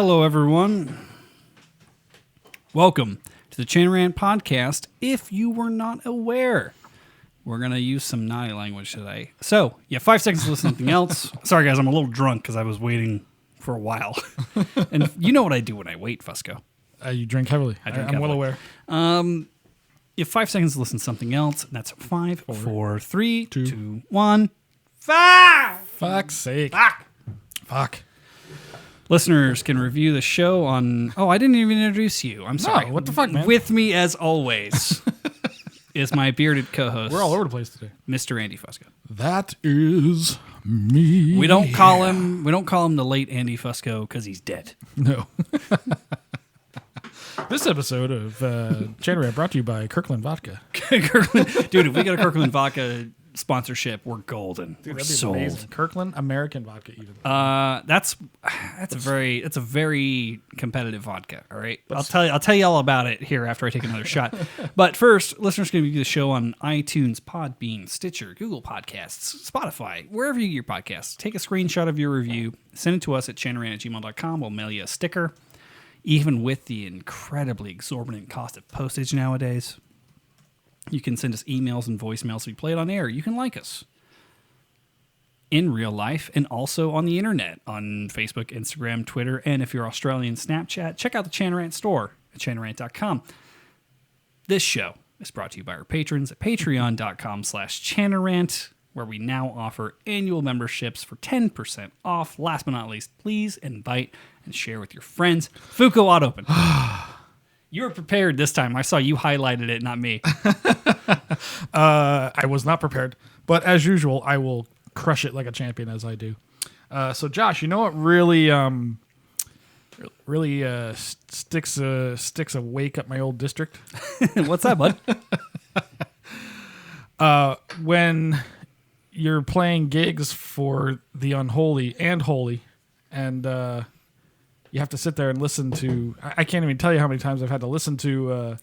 Hello, everyone. Welcome to the Chanarant Podcast. If you were not aware, we're going to use some naughty language today. So, you have 5 seconds to listen to something else. Sorry, guys, I'm a little drunk because I was waiting for a while. And you know what I do when I wait, Fusco. You drink heavily. I'm well aware. You have 5 seconds to listen to something else. And that's 5, 4, 3, 2, 1. Fuck's sake. Fuck. Listeners can review the show on... Oh, I didn't even introduce you. I'm sorry. No, what the fuck, man? With me, as always, is my bearded co-host. We're all over the place today. Mr. Andy Fusco. That is me. We don't call him the late Andy Fusco because he's dead. No. This episode of Chanarant brought to you by Kirkland Vodka. Dude, if we get a Kirkland Vodka sponsorship, we're golden. Dude, we're that'd be sold. amazing. Kirkland American Vodka, even. That's a very competitive vodka. All right, I'll tell you all about it here after I take another shot. But first, listeners can view the show on iTunes, Podbean, Stitcher, Google Podcasts, Spotify, wherever you get your podcasts. Take a screenshot of your review, send it to us at chanarant@gmail.com. We'll mail you a sticker. Even with the incredibly exorbitant cost of postage nowadays, you can send us emails and voicemails. We play it on air. You can like us in real life and also on the internet, on Facebook, Instagram, Twitter, and if you're Australian, Snapchat. Check out the Chanarant store at chanarant.com. This show is brought to you by our patrons at patreon.com/Chanarant, where we now offer annual memberships for 10% off. Last but not least, please invite and share with your friends. Fuko Odd Open. You were prepared this time. I saw you highlighted it, not me. I was not prepared. But as usual, I will crush it like a champion as I do. So, Josh, you know what really sticks a wake up my old district? What's that, bud? When you're playing gigs for the unholy and holy, and you have to sit there and listen to... I can't even tell you how many times I've had to listen to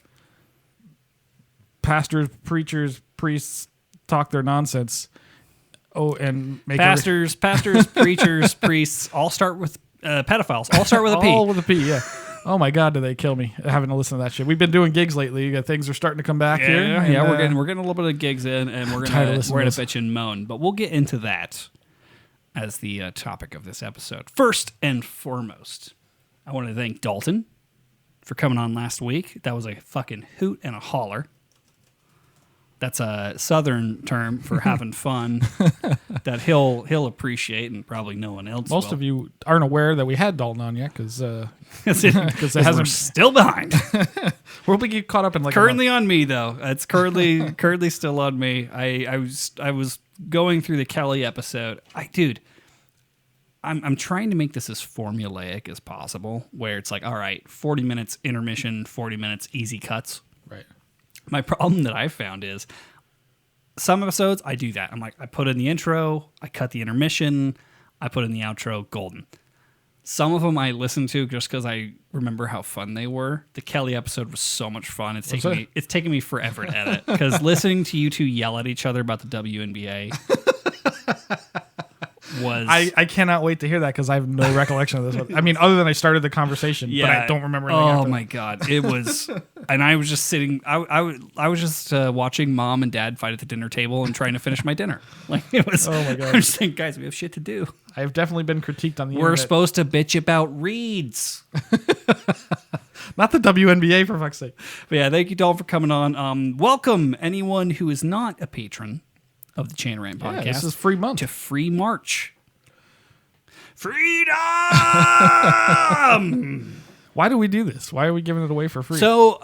pastors, preachers, priests talk their nonsense. Oh, and make pastors, preachers, priests, all start with pedophiles. All start with a P. All with a P, yeah. Oh my God, do they kill me having to listen to that shit? We've been doing gigs lately. Things are starting to come back here. Yeah, we're getting a little bit of gigs in, and we're gonna bitch and moan. But we'll get into that as the topic of this episode. First and foremost, I want to thank Dalton for coming on last week. That was a fucking hoot and a holler. That's a southern term for having fun that he'll appreciate, and probably no one else Most will. of you aren't aware that we had Dalton on yet because we're still behind. We'll be caught up in like currently on me though. It's currently still on me. I was going through the Kelly episode. I'm trying to make this as formulaic as possible, where it's like, all right, 40 minutes intermission, 40 minutes easy cuts. Right. My problem that I've found is some episodes I do that. I'm like, I put in the intro, I cut the intermission, I put in the outro, golden. Some of them I listen to just because I remember how fun they were. The Kelly episode was so much fun. It's taking me forever to edit because listening to you two yell at each other about the WNBA was... I cannot wait to hear that because I have no recollection of this one. I mean, other than I started the conversation, but I don't remember anything after my God. It was... And I was just sitting... I was just watching Mom and Dad fight at the dinner table and trying to finish my dinner. Like, it was... Oh, my God. I was just thinking, guys, we have shit to do. I have definitely been critiqued on the We're internet. supposed to bitch about reads. Not the WNBA, for fuck's sake. But yeah, thank you, Dalton, for coming on. Welcome anyone who is not a patron of the Chanarant podcast. Yeah, this is free month. To Free March. Freedom! Why do we do this? Why are we giving it away for free? So,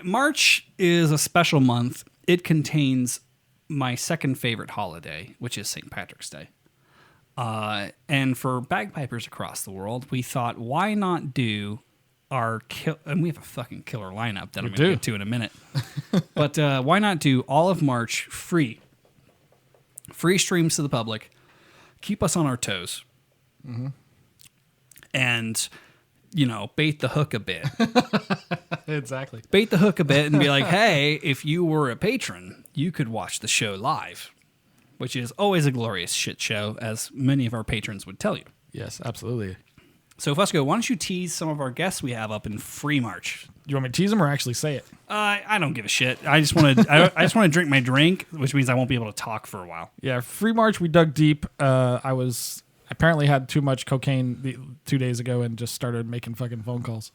March is a special month. It contains my second favorite holiday, which is St. Patrick's Day. And for bagpipers across the world, we thought, why not do our... and we have a fucking killer lineup that I'm going to get to in a minute. But why not do all of March free? Free streams to the public. Keep us on our toes. Mm-hmm. And... bait the hook a bit. Exactly. Bait the hook a bit and be like, hey, if you were a patron, you could watch the show live, which is always a glorious shit show, as many of our patrons would tell you. Yes, absolutely. So, Fusco, why don't you tease some of our guests we have up in Free March? Do you want me to tease them or actually say it? I don't give a shit. I just want to. I just want to drink my drink, which means I won't be able to talk for a while. Yeah, Free March, we dug deep. I was apparently had too much cocaine 2 days ago and just started making fucking phone calls.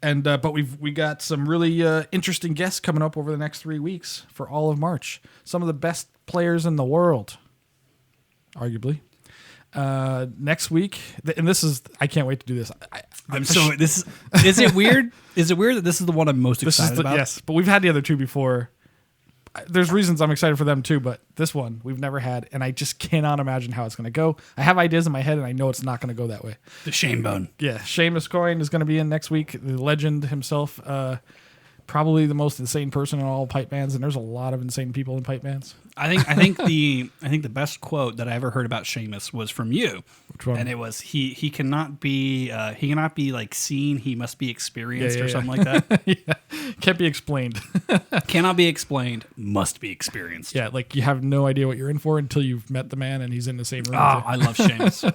And but we got some really interesting guests coming up over the next 3 weeks for all of March. Some of the best players in the world, arguably. Next week, and this is I can't wait to do this. Is it weird? Is it weird that this is the one I'm most excited about? Yes, but we've had the other two before. There's reasons I'm excited for them too, but this one we've never had, and I just cannot imagine how it's going to go. I have ideas in my head, and I know it's not going to go that way. The Shane Bone. Yeah, Seamus Coyne is going to be in next week. The legend himself, probably the most insane person in all pipe bands, and there's a lot of insane people in pipe bands. I think the best quote that I ever heard about Seamus was from you. Which one? And it was he cannot be like seen, he must be experienced or something like that. Yeah. Can't be explained. Cannot be explained, must be experienced. Yeah, like you have no idea what you're in for until you've met the man and he's in the same room. Oh, I love Seamus.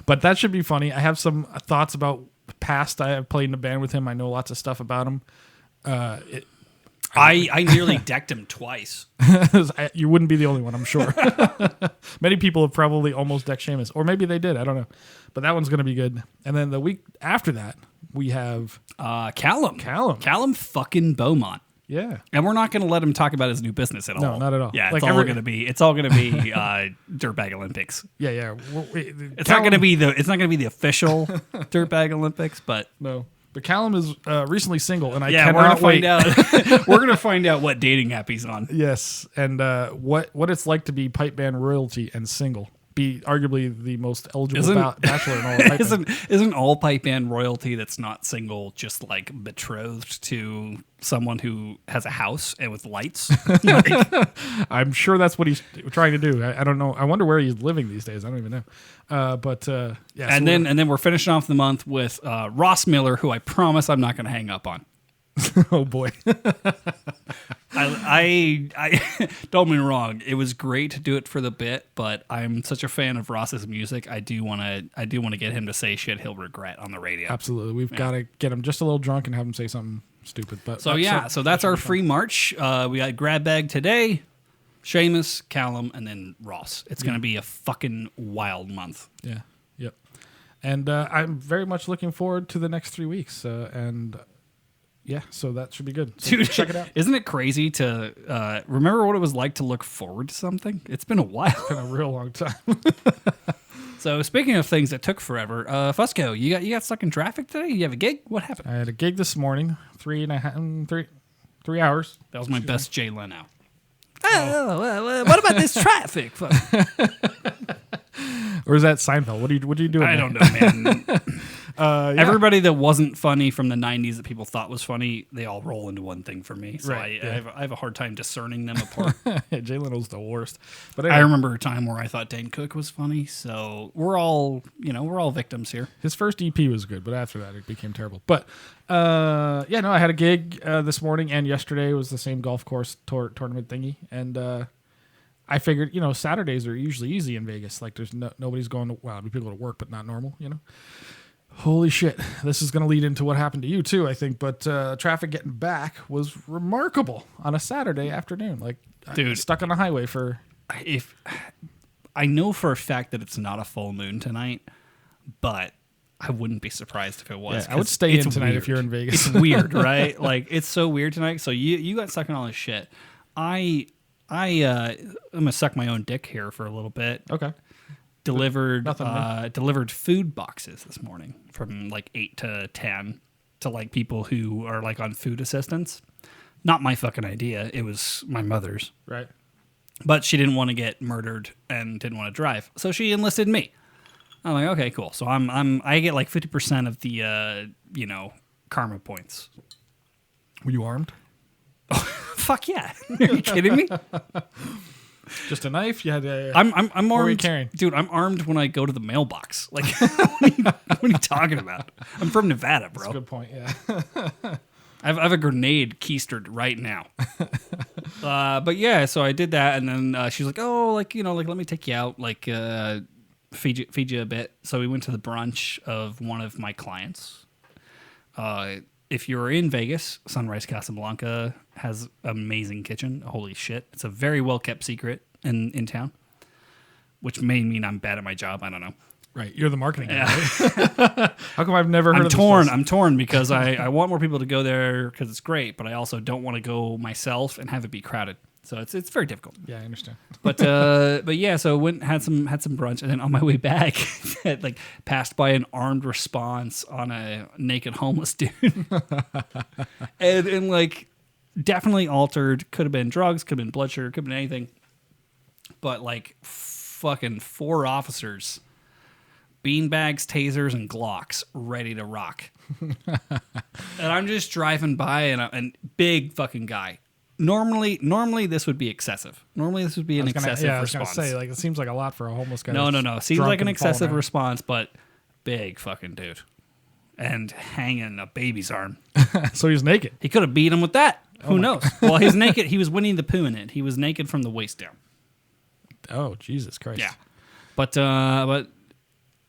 But that should be funny. I have some thoughts about past. I have played in a band with him. I know lots of stuff about him. I nearly decked him twice. You wouldn't be the only one, I'm sure. Many people have probably almost decked Seamus, or maybe they did. I don't know. But that one's going to be good. And then the week after that, we have Callum fucking Beaumont. Yeah. And we're not going to let him talk about his new business at all. No, not at all. Yeah, it's all going to be Dirtbag Olympics. Yeah. It's not going to be the official Dirtbag Olympics, but no. But Callum is recently single, and I we're cannot gonna wait. find out. We're gonna find out what dating app he's on. Yes, and what it's like to be pipe band royalty and single. Be arguably the most eligible bachelor in all pipe band. Isn't all pipe band royalty that's not single just like betrothed to someone who has a house and with lights? I'm sure that's what he's trying to do. I don't know. I wonder where he's living these days. I don't even know. Yeah. And then we're finishing off the month with Ross Miller, who I promise I'm not going to hang up on. Oh boy. I don't get me wrong. It was great to do it for the bit, but I'm such a fan of Ross's music. I do want to get him to say shit he'll regret on the radio. Absolutely. We've got to get him just a little drunk and have him say something stupid. But so that's our free March. We got Grab Bag today, Seamus, Callum, and then Ross. It's going to be a fucking wild month. Yeah. Yep. And I'm very much looking forward to the next 3 weeks. Yeah, so that should be good. So Dude, check it out. Isn't it crazy to remember what it was like to look forward to something? It's been a while. It's been a real long time. So speaking of things that took forever, Fusco, you got stuck in traffic today? You have a gig? What happened? I had a gig this morning, 3 hours. That was my best Jay Leno. Oh, what about this traffic? Or is that Seinfeld? What are you doing? I don't know, man. Everybody that wasn't funny from the 90s that people thought was funny, they all roll into one thing for me. So Right, I have a hard time discerning them apart. Yeah, Jay Leno's the worst. But anyway, I remember a time where I thought Dan Cook was funny. So we're all victims here. his first EP was good, but after that it became terrible. But I had a gig this morning, and yesterday was the same golf course tournament thingy, and I figured, Saturdays are usually easy in Vegas. Like there's nobody's going to, well, people go to work, but not normal, Holy shit. This is going to lead into what happened to you too, I think. But traffic getting back was remarkable on a Saturday afternoon. Like, dude, stuck on the highway for... If I know for a fact that it's not a full moon tonight, but I wouldn't be surprised if it was. Yeah, I would stay in tonight if you're in Vegas. It's weird, right? Like, it's so weird tonight. So you got stuck in all this shit. I'm gonna suck my own dick here for a little bit. Okay. Delivered food boxes this morning from like 8 to 10 to like people who are like on food assistance. Not my fucking idea. It was my mother's. Right. But she didn't want to get murdered and didn't want to drive, so she enlisted me. I'm like, okay, cool. So I get like 50% of the karma points. Were you armed? Fuck yeah! Are you kidding me? Just a knife? You had a... I'm armed. What were you carrying? Dude, I'm armed when I go to the mailbox. Like, what are you talking about? I'm from Nevada, bro. That's a good point, yeah. I have a grenade keistered right now. But yeah, so I did that, and then she's like, "Oh, like let me take you out, like feed you a bit. So we went to the brunch of one of my clients. If you're in Vegas, Sunrise Casablanca has an amazing kitchen. Holy shit. It's a very well-kept secret in town, which may mean I'm bad at my job. I don't know. Right. You're the marketing guy, right? How come I've never heard of this place? I'm torn because I want more people to go there because it's great, but I also don't want to go myself and have it be crowded. So it's very difficult. Yeah, I understand. But yeah, so went had some brunch, and then on my way back, like passed by an armed response on a naked homeless dude, and like definitely altered. Could have been drugs, could have been blood sugar, could have been anything. But like fucking 4 officers, beanbags, tasers, and Glocks ready to rock. And I'm just driving by, and big fucking guy. Normally this would be excessive. Normally this would be an excessive response. I was gonna say, like, it seems like a lot for a homeless guy. No. Seems like an excessive response, but big fucking dude. And hanging a baby's arm. So he's naked. He could have beat him with that. Who knows? Well, he's naked. He was Winnie the Pooh in it. He was naked from the waist down. Oh, Jesus Christ. Yeah. But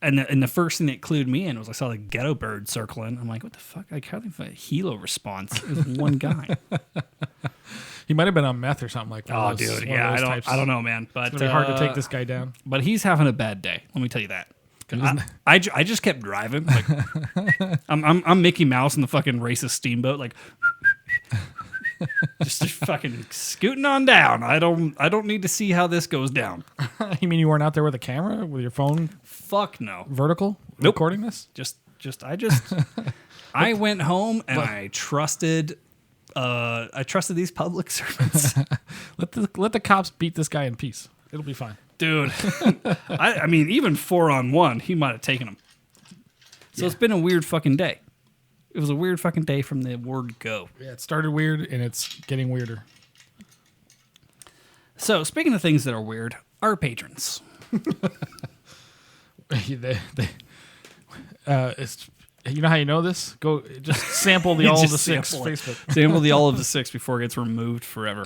and the first thing that clued me in was I saw the ghetto bird circling. I'm like, what the fuck? Like, how do you helo response? It was one guy. He might have been on meth or something like that. Oh, dude, yeah, I don't know, man. But it's gonna be hard to take this guy down. But he's having a bad day. Let me tell you that. I just kept driving. Like, I'm Mickey Mouse in the fucking racist steamboat, like just fucking scooting on down. I don't need to see how this goes down. You mean you weren't out there with a camera with your phone? Fuck no. Vertical? Nope. Recording this? I went home and I trusted these public servants. Let the cops beat this guy in peace. It'll be fine. Dude. I mean, even 4-on-1, he might have taken him. So It's been a weird fucking day. It was a weird fucking day from the word go. Yeah, it started weird and it's getting weirder. So, speaking of things that are weird, our patrons. You know how you know this? Go just sample the All of the Six Facebook. Sample the All of the Six before it gets removed forever.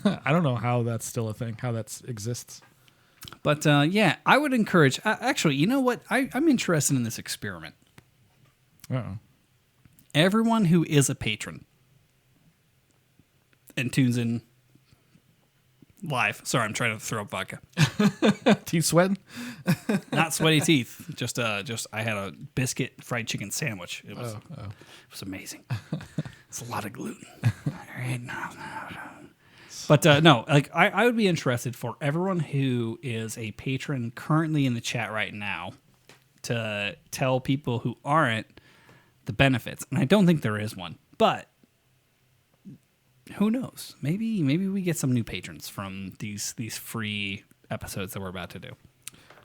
I don't know how that's still a thing, how that exists. But yeah, I would encourage. Actually, you know what? I'm interested in this experiment. Uh-oh. Everyone who is a patron and tunes in live. Sorry, I'm trying to throw up vodka. Teeth sweating? Not sweaty teeth. Just I had a biscuit fried chicken sandwich. It was amazing. It's a lot of gluten. All right, no. But no, like I would be interested for everyone who is a patron currently in the chat right now to tell people who aren't the benefits. And I don't think there is one, but who knows? Maybe we get some new patrons from these free episodes that we're about to do.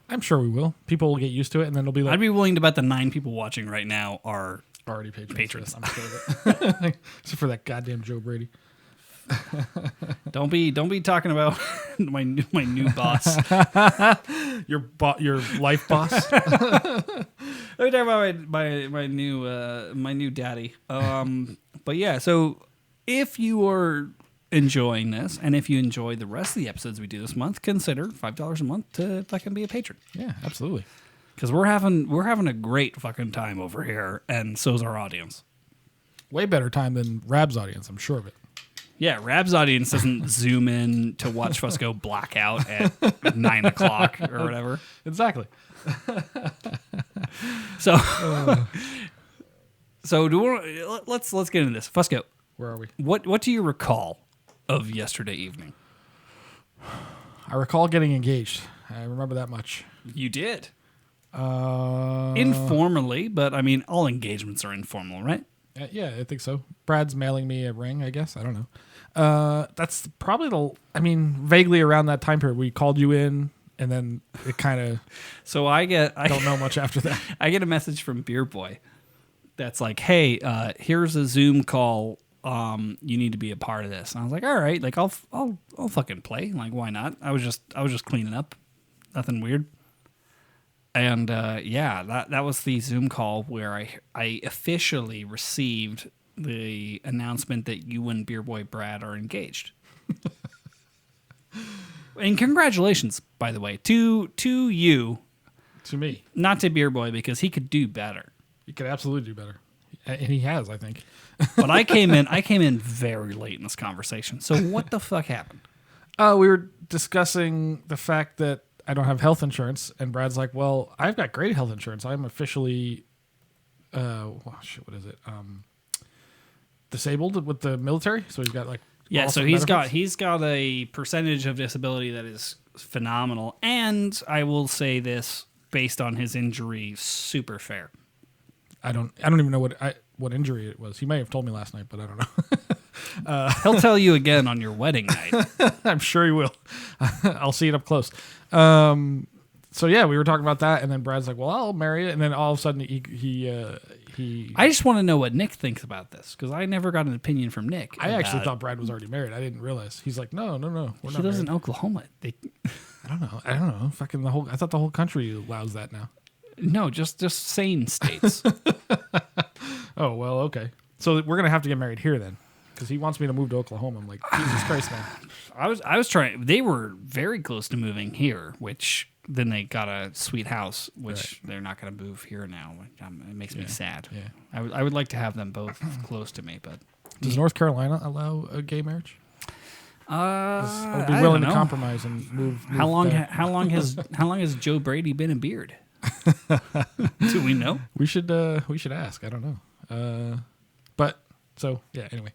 I'm sure we will. People will get used to it, and then it'll be like... I'd be willing to bet the 9 people watching right now are already patrons. Yes, I'm sure of it. Except for that goddamn Joe Brady. Don't be talking about my new boss. Your life boss. Let me talk about my new daddy. But yeah, so if you are enjoying this, and if you enjoy the rest of the episodes we do this month, consider $5 a month to fucking be a patron. Yeah, absolutely. Because we're having a great fucking time over here, and so's our audience. Way better time than Rab's audience, I'm sure of it. Yeah, Rab's audience doesn't zoom in to watch us go blackout at 9 o'clock or whatever. Exactly. So, let's get into this. Fusco, where are we? What do you recall of yesterday evening? I recall getting engaged. I remember that much. You did. Informally, but I mean, all engagements are informal, right? Yeah, I think so. Brad's mailing me a ring, I guess. I don't know. That's probably vaguely around that time period. We called you in, and then it kind of... So I don't know much after that. I get a message from Beer Boy that's like, hey, here's a Zoom call. You need to be a part of this. And I was like, all right, like I'll fucking play. Like, why not? I was just cleaning up. Nothing weird. And that was the Zoom call where I officially received the announcement that you and Beer Boy Brad are engaged. And congratulations, by the way, to you to me. Not to Beer Boy, because he could do better. He could absolutely do better. And he has, I think. But I came in very late in this conversation. So what the fuck happened? We were discussing the fact that I don't have health insurance, and Brad's like, well, I've got great health insurance. I'm officially, what is it? Disabled with the military. So he's got like, so he's got a percentage of disability that is phenomenal. And I will say this, based on his injury, super fair. I don't even know what injury it was. He may have told me last night, but I don't know. He'll tell you again on your wedding night. I'm sure he will. I'll see it up close. So yeah, we were talking about that, and then Brad's like, "Well, I'll marry it," and then all of a sudden he. I just want to know what Nick thinks about this, because I never got an opinion from Nick. I actually thought Brad was already married. I didn't realize. He's like, no, he lives in Oklahoma. I don't know. Fucking I thought the whole country allows that now. No, just sane states. Oh, well, okay. So we're gonna have to get married here then, because he wants me to move to Oklahoma. I'm like, Jesus Christ, man. I was trying. They were very close to moving here, which then they got a sweet house, which they're not going to move here now. It makes me sad. Yeah. I would like to have them both close to me, but does North Carolina allow a gay marriage? I'd be I willing don't to know. compromise and move. How long has Joe Brady been a beard? Do we know? We should ask. I don't know. But so yeah. Anyway,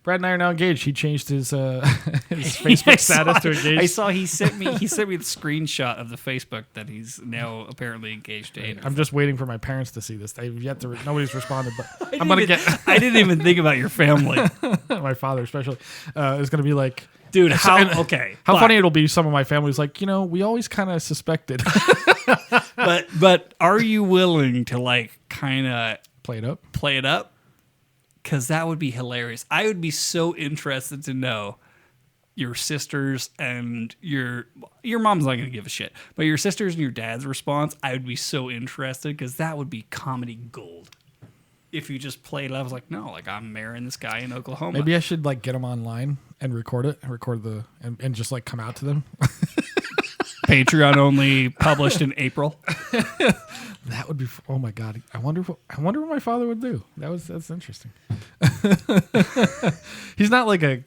Brad and I are now engaged. He changed his Facebook status to engaged. I saw he sent me the screenshot of the Facebook that he's now apparently engaged to. I'm just waiting for my parents to see this. They've yet to. Nobody's responded, but I'm gonna get. I didn't even think about your family, my father especially. Is gonna be like, dude. How funny it'll be. Some of my family's like, we always kind of suspected. but are you willing to like kind of play it up? Because that would be hilarious. I would be so interested to know your sisters and your mom's not going to give a shit, but your sisters and your dad's response, I would be so interested, because that would be comedy gold. If you just played, I was like, no, like I'm marrying this guy in Oklahoma. Maybe I should like get them online and record and just like come out to them. Patreon only, published in April. That would be. Oh my god! I wonder what my father would do. That's interesting. He's not like a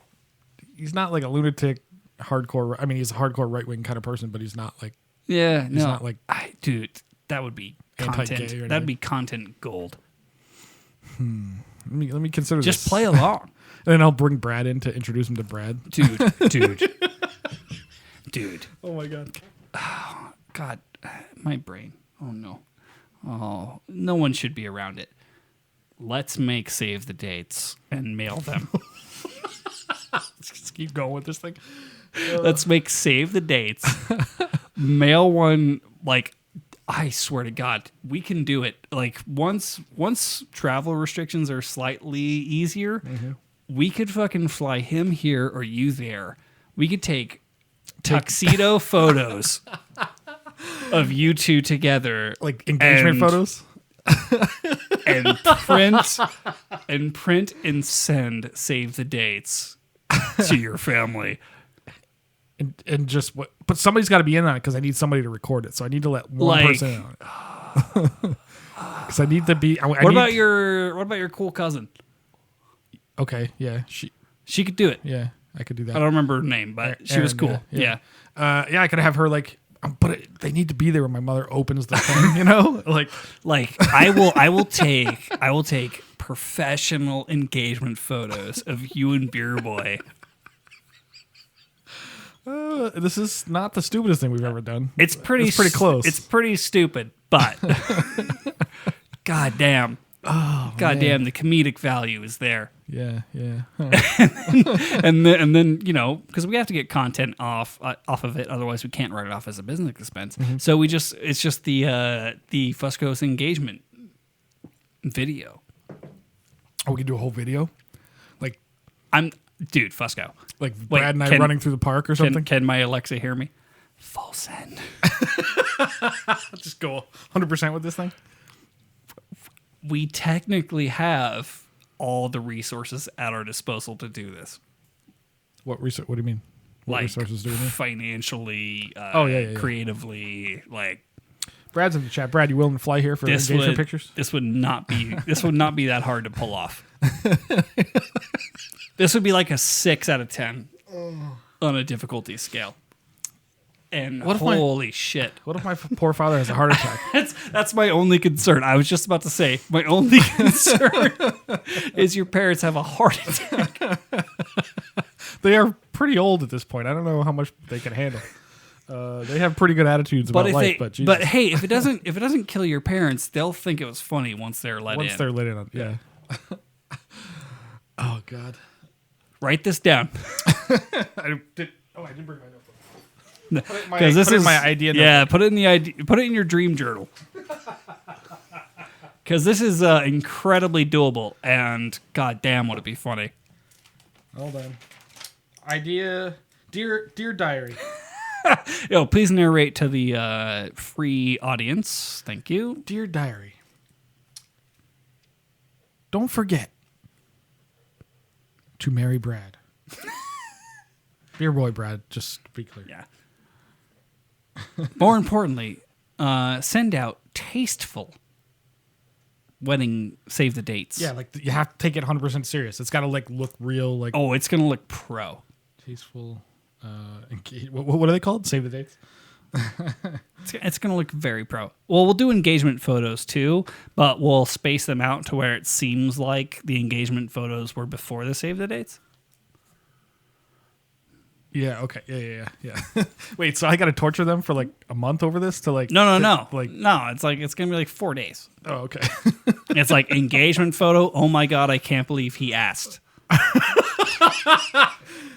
lunatic hardcore. I mean, he's a hardcore right wing kind of person, but he's not like. Yeah, he's not like. Dude, that would be content. That'd be content gold. Let me consider. Just this. play along. And then I'll bring Brad in to introduce him to Brad. Dude. Oh my god. Oh, God, my brain. Oh no. Oh, no one should be around it. Let's make save the dates and mail them. Let's just keep going with this thing. Let's make save the dates. Mail one, like, I swear to God, we can do it. Like, once travel restrictions are slightly easier, we could fucking fly him here or you there. We could take tuxedo photos of you two together, like engagement photos, and print and send save the dates to your family. And just what? But somebody's got to be in on it, because I need somebody to record it. So I need to let one person in on it. Because I need to be. What about your cool cousin? Okay, yeah, she could do it. Yeah, I could do that. I don't remember her name, but she was cool. Yeah. I could have her like. But they need to be there when my mother opens the thing, Like I will take professional engagement photos of you and Beer Boy. This is not the stupidest thing we've ever done. It's pretty close. It's pretty stupid, but goddamn. Oh, goddamn, the comedic value is there. Yeah. Huh. and then because we have to get content off of it, otherwise we can't write it off as a business expense. Mm-hmm. So it's just the Fusco's engagement video. Oh, we can do a whole video, like Fusco, like Brad and I running through the park or something. Can my Alexa hear me? Full send. Just go 100% with this thing. We technically have all the resources at our disposal to do this. What do you mean? What resources do we need? Financially, yeah. creatively, like. Brad's in the chat. Brad, you willing to fly here for engagement pictures? This would not be that hard to pull off. This would be like a 6 out of 10 on a difficulty scale. And holy shit. What if my poor father has a heart attack? That's my only concern. I was just about to say, my only concern is your parents have a heart attack. They are pretty old at this point. I don't know how much they can handle. They have pretty good attitudes about life, but Jesus. But hey, if it doesn't kill your parents, they'll think it was funny once they're let in. Once they're let in, yeah. Oh God. Write this down. I didn't bring my notebook. Because this is my idea. Yeah, put it in your dream journal. Because this is incredibly doable, and god damn, would it be funny? Hold on. Idea, dear diary. Yo, please narrate to the free audience. Thank you. Dear diary. Don't forget to marry Brad. Dear boy, Brad. Just to be clear. Yeah. More importantly, send out tasteful wedding save the dates. Yeah, like you have to take it 100% serious. It's got to like look real. Like it's gonna look pro. Tasteful. What are they called? Save the dates. It's gonna look very pro. Well, we'll do engagement photos too, but we'll space them out to where it seems like the engagement photos were before the save the dates. Yeah. Okay. Yeah. Wait. So I got to torture them for like a month over this to like? No. Like no. It's gonna be like 4 days. Oh, okay. It's like engagement photo. Oh my god! I can't believe he asked.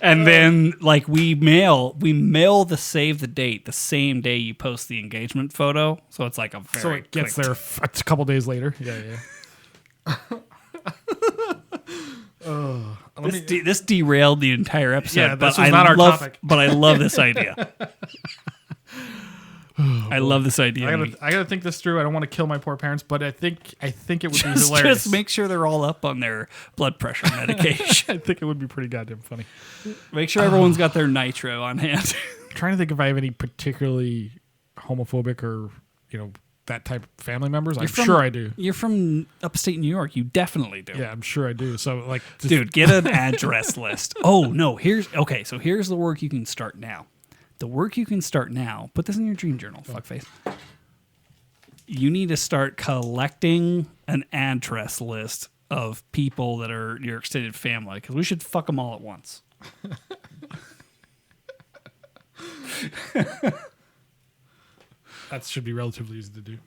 And then like we mail the save the date the same day you post the engagement photo. So it's like so it gets there a couple days later. Yeah. This derailed the entire episode. Yeah, this was not our topic. But I love this idea. I love this idea. I gotta think this through. I don't want to kill my poor parents, but I think it would be hilarious. Just make sure they're all up on their blood pressure medication. I think it would be pretty goddamn funny. Make sure everyone's got their nitro on hand. I'm trying to think if I have any particularly homophobic or that type of family members. I'm sure I do. You're from upstate New York. You definitely do. Yeah, I'm sure I do. So like, dude, get an address list. Oh no, here's the work you can start now. The work you can start now. Put this in your dream journal, fuckface. You need to start collecting an address list of people that are your extended family because we should fuck them all at once. That should be relatively easy to do.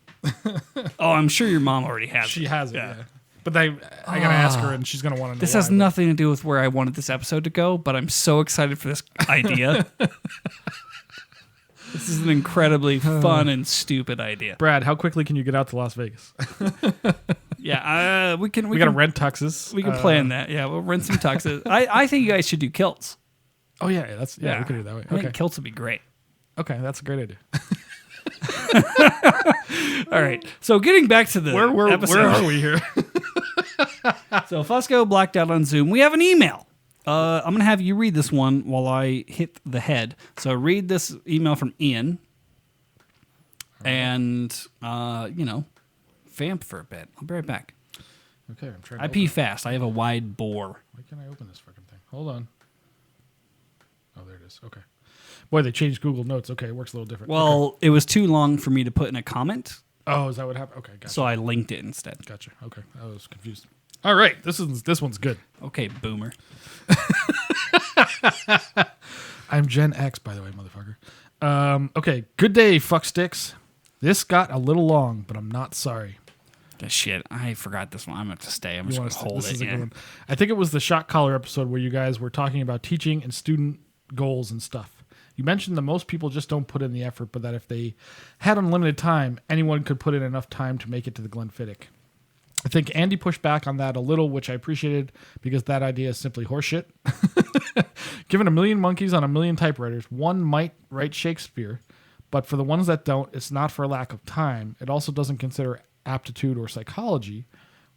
Oh, I'm sure your mom already has it. She has it, yeah. But I gotta ask her, and she's gonna want to know. This has nothing to do with where I wanted this episode to go, but I'm so excited for this idea. This is an incredibly fun and stupid idea. Brad, how quickly can you get out to Las Vegas? Yeah, we can. We gotta rent tuxes. We can plan that. Yeah, we'll rent some tuxes. I think you guys should do kilts. Oh yeah, we could do it that way. I think kilts would be great. Okay, that's a great idea. All right. So getting back to the episode. Where are we here? So Fusco blacked out on Zoom. We have an email. I'm going to have you read this one while I hit the head. So read this email from Ian. And, vamp for a bit. I'll be right back. Okay, I'm trying to pee fast. I have a wide bore. Why can't I open this fucking thing? Hold on. Oh, there it is. Okay. Boy, they changed Google Notes. Okay, it works a little different. Well, It was too long for me to put in a comment. Oh, is that what happened? Okay, gotcha. So I linked it instead. Gotcha. Okay, I was confused. All right, this one's good. Okay, boomer. I'm Gen X, by the way, motherfucker. Okay, good day, fuck sticks. This got a little long, but I'm not sorry. Shit, I forgot this one. I'm going to stay. I'm just going to hold it. Yeah. I think it was the shot collar episode where you guys were talking about teaching and student goals and stuff. You mentioned that most people just don't put in the effort, but that if they had unlimited time, anyone could put in enough time to make it to the Glenfiddich. I think Andy pushed back on that a little, which I appreciated because that idea is simply horseshit. Given a million monkeys on a million typewriters, one might write Shakespeare, but for the ones that don't, it's not for a lack of time. It also doesn't consider aptitude or psychology,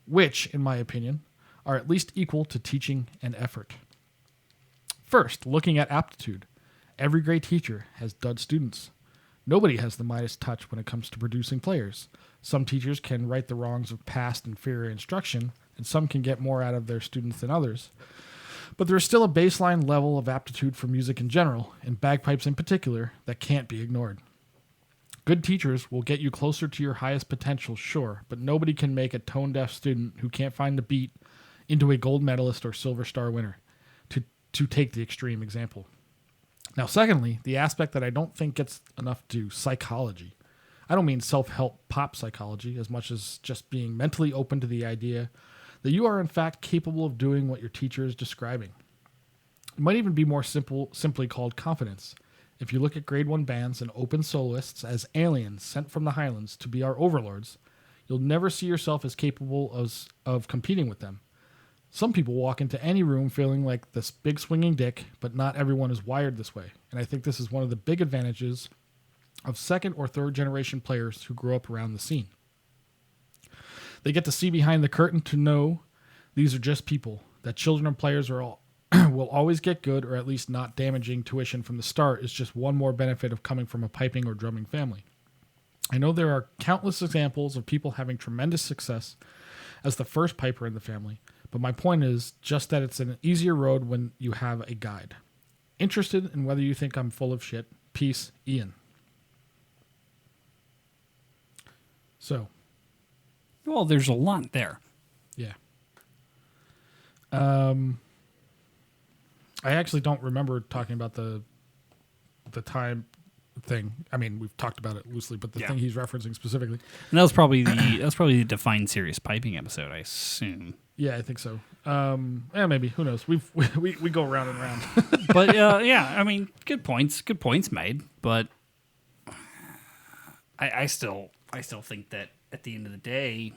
which, in my opinion, are at least equal to teaching and effort. First, looking at aptitude. Every great teacher has dud students. Nobody has the Midas touch when it comes to producing players. Some teachers can right the wrongs of past inferior instruction, and some can get more out of their students than others. But there is still a baseline level of aptitude for music in general, and bagpipes in particular, that can't be ignored. Good teachers will get you closer to your highest potential, sure, but nobody can make a tone-deaf student who can't find the beat into a gold medalist or silver star winner, to take the extreme example. Now, secondly, the aspect that I don't think gets enough due, psychology. I don't mean self-help pop psychology as much as just being mentally open to the idea that you are in fact capable of doing what your teacher is describing. It might even be more simply called confidence. If you look at grade 1 bands and open soloists as aliens sent from the highlands to be our overlords, you'll never see yourself as capable of competing with them. Some people walk into any room feeling like this big swinging dick, but not everyone is wired this way. And I think this is one of the big advantages of second or third generation players who grow up around the scene. They get to see behind the curtain to know these are just people, that children and players are all will always get good or at least not damaging tuition from the start is just one more benefit of coming from a piping or drumming family. I know there are countless examples of people having tremendous success as the first piper in the family, but my point is just that it's an easier road when you have a guide. Interested in whether you think I'm full of shit? Peace, Ian. So. Well, there's a lot there. Yeah. I actually don't remember talking about the time thing. I mean, we've talked about it loosely, but the thing he's referencing specifically. And that was probably the Define Serious Piping episode, I assume. Yeah, I think so. Yeah, maybe. Who knows? We go round and round. But yeah, I mean, good points made. But I still think that at the end of the day,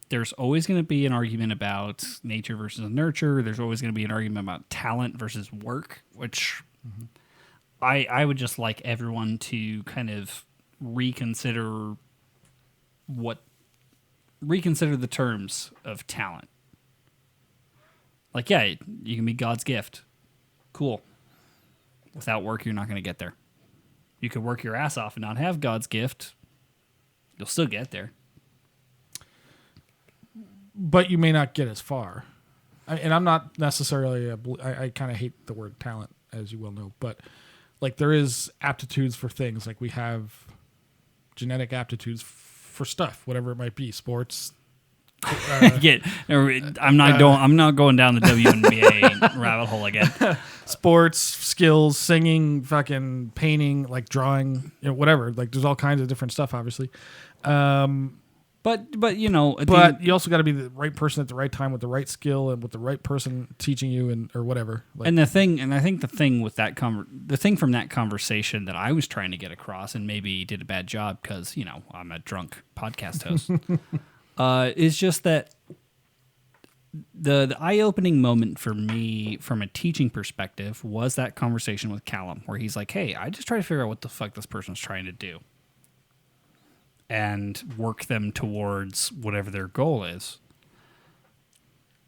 there's always going to be an argument about nature versus nurture. There's always going to be an argument about talent versus work, which I would just like everyone to kind of reconsider the terms of talent. Like, yeah, you can be God's gift. Cool. Without work, you're not going to get there. You could work your ass off and not have God's gift. You'll still get there. But you may not get as far. And I'm not necessarily I kind of hate the word talent, as you well know. But, like, there is aptitudes for things. Like, we have genetic aptitudes for stuff, whatever it might be. Sports. I'm not going down the WNBA rabbit hole again. Sports, skills, singing, fucking painting, like drawing, whatever. Like, there's all kinds of different stuff, obviously. But you you also got to be the right person at the right time with the right skill and with the right person teaching you or whatever. Like, I think the thing with that the thing from that conversation that I was trying to get across, and maybe did a bad job because I'm a drunk podcast host. Is just that the eye-opening moment for me from a teaching perspective was that conversation with Callum where he's like, hey, I just try to figure out what the fuck this person's trying to do and work them towards whatever their goal is.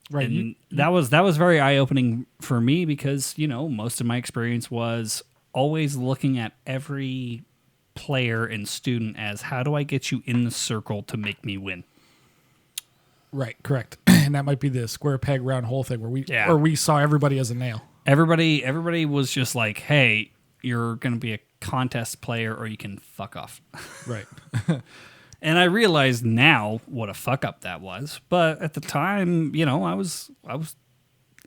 Right. And that was very eye-opening for me because, most of my experience was always looking at every player and student as how do I get you in the circle to make me win? Right, correct. And that might be the square peg round hole thing where we saw everybody as a nail. Everybody was just like, hey, you're going to be a contest player or you can fuck off. Right. And I realize now what a fuck up that was. But at the time, I was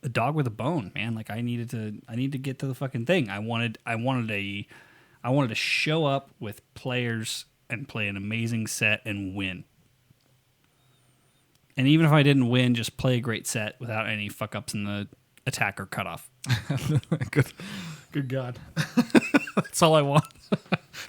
a dog with a bone, man. Like I needed to get to the fucking thing. I wanted to show up with players and play an amazing set and win. And even if I didn't win, just play a great set without any fuck ups in the attack or cutoff. Good God. That's all I want.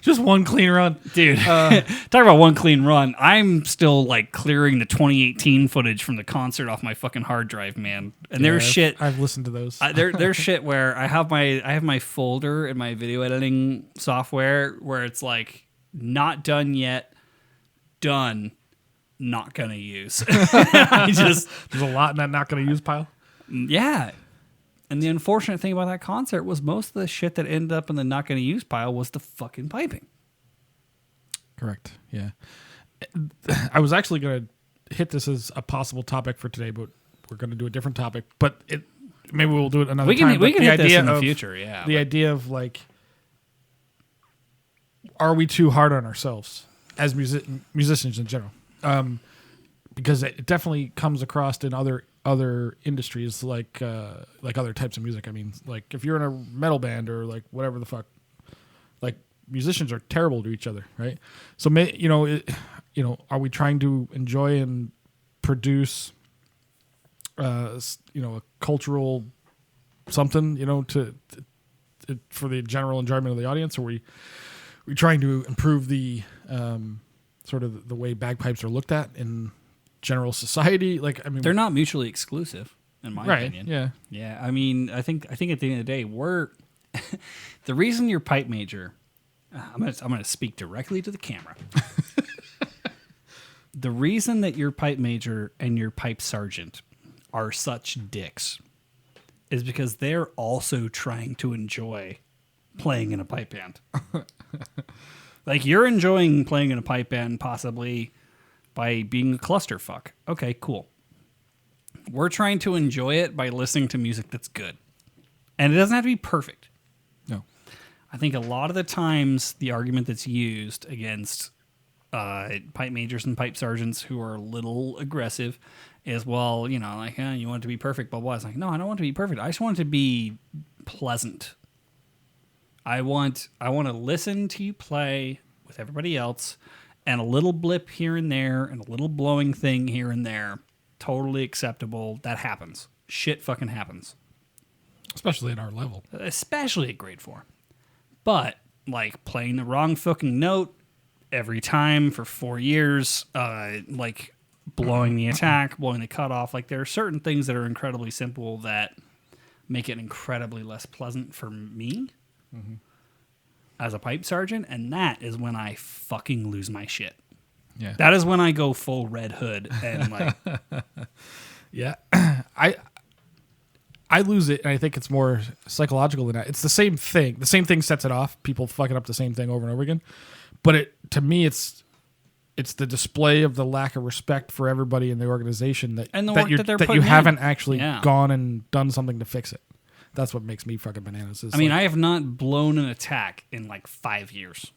Just one clean run. Dude, talk about one clean run. I'm still like clearing the 2018 footage from the concert off my fucking hard drive, man. And there's shit. I've listened to those. There's shit where I have my folder in my video editing software where it's like not done yet, done, not gonna use. There's a lot in that not gonna use pile. Yeah. And the unfortunate thing about that concert was most of the shit that ended up in the not gonna use pile was the fucking piping. Correct. Yeah. I was actually going to hit this as a possible topic for today, but we're going to do a different topic. But maybe we'll do it another time. We can hit this in the of, future, yeah. The idea of like, are we too hard on ourselves as musicians in general? Because it definitely comes across in other industries, like other types of music. I mean, like if you're in a metal band or like whatever the fuck, like musicians are terrible to each other, right? So are we trying to enjoy and produce, a cultural something, to for the general enjoyment of the audience, or we trying to improve the sort of the way bagpipes are looked at in general society? Like, I mean, they're not mutually exclusive, in my opinion. Yeah. Yeah. I mean, I think at the end of the day, we're the reason your pipe major. I'm gonna speak directly to the camera. The reason that your pipe major and your pipe sergeant are such dicks is because they're also trying to enjoy playing in a pipe band. Like, you're enjoying playing in a pipe band possibly by being a clusterfuck. Okay, cool. We're trying to enjoy it by listening to music that's good. And it doesn't have to be perfect. No. I think a lot of the times the argument that's used against pipe majors and pipe sergeants who are a little aggressive is, well, you want it to be perfect, blah, blah. It's like, no, I don't want it to be perfect. I just want it to be pleasant. I want to listen to you play with everybody else, and a little blip here and there and a little blowing thing here and there. Totally acceptable. That happens. Shit fucking happens. Especially at our level. Especially at grade 4. But, like, playing the wrong fucking note every time for 4 years, like blowing the attack, blowing the cutoff, like there are certain things that are incredibly simple that make it incredibly less pleasant for me as a pipe sergeant, and that is when I fucking lose my shit. Yeah. That is when I go full Red Hood and like yeah. I lose it, and I think it's more psychological than that. It's the same thing. The same thing sets it off. People fucking up the same thing over and over again. But to me, it's the display of the lack of respect for everybody in the organization that you haven't actually gone and done something to fix it. That's what makes me fucking bananas. I have not blown an attack in like 5 years.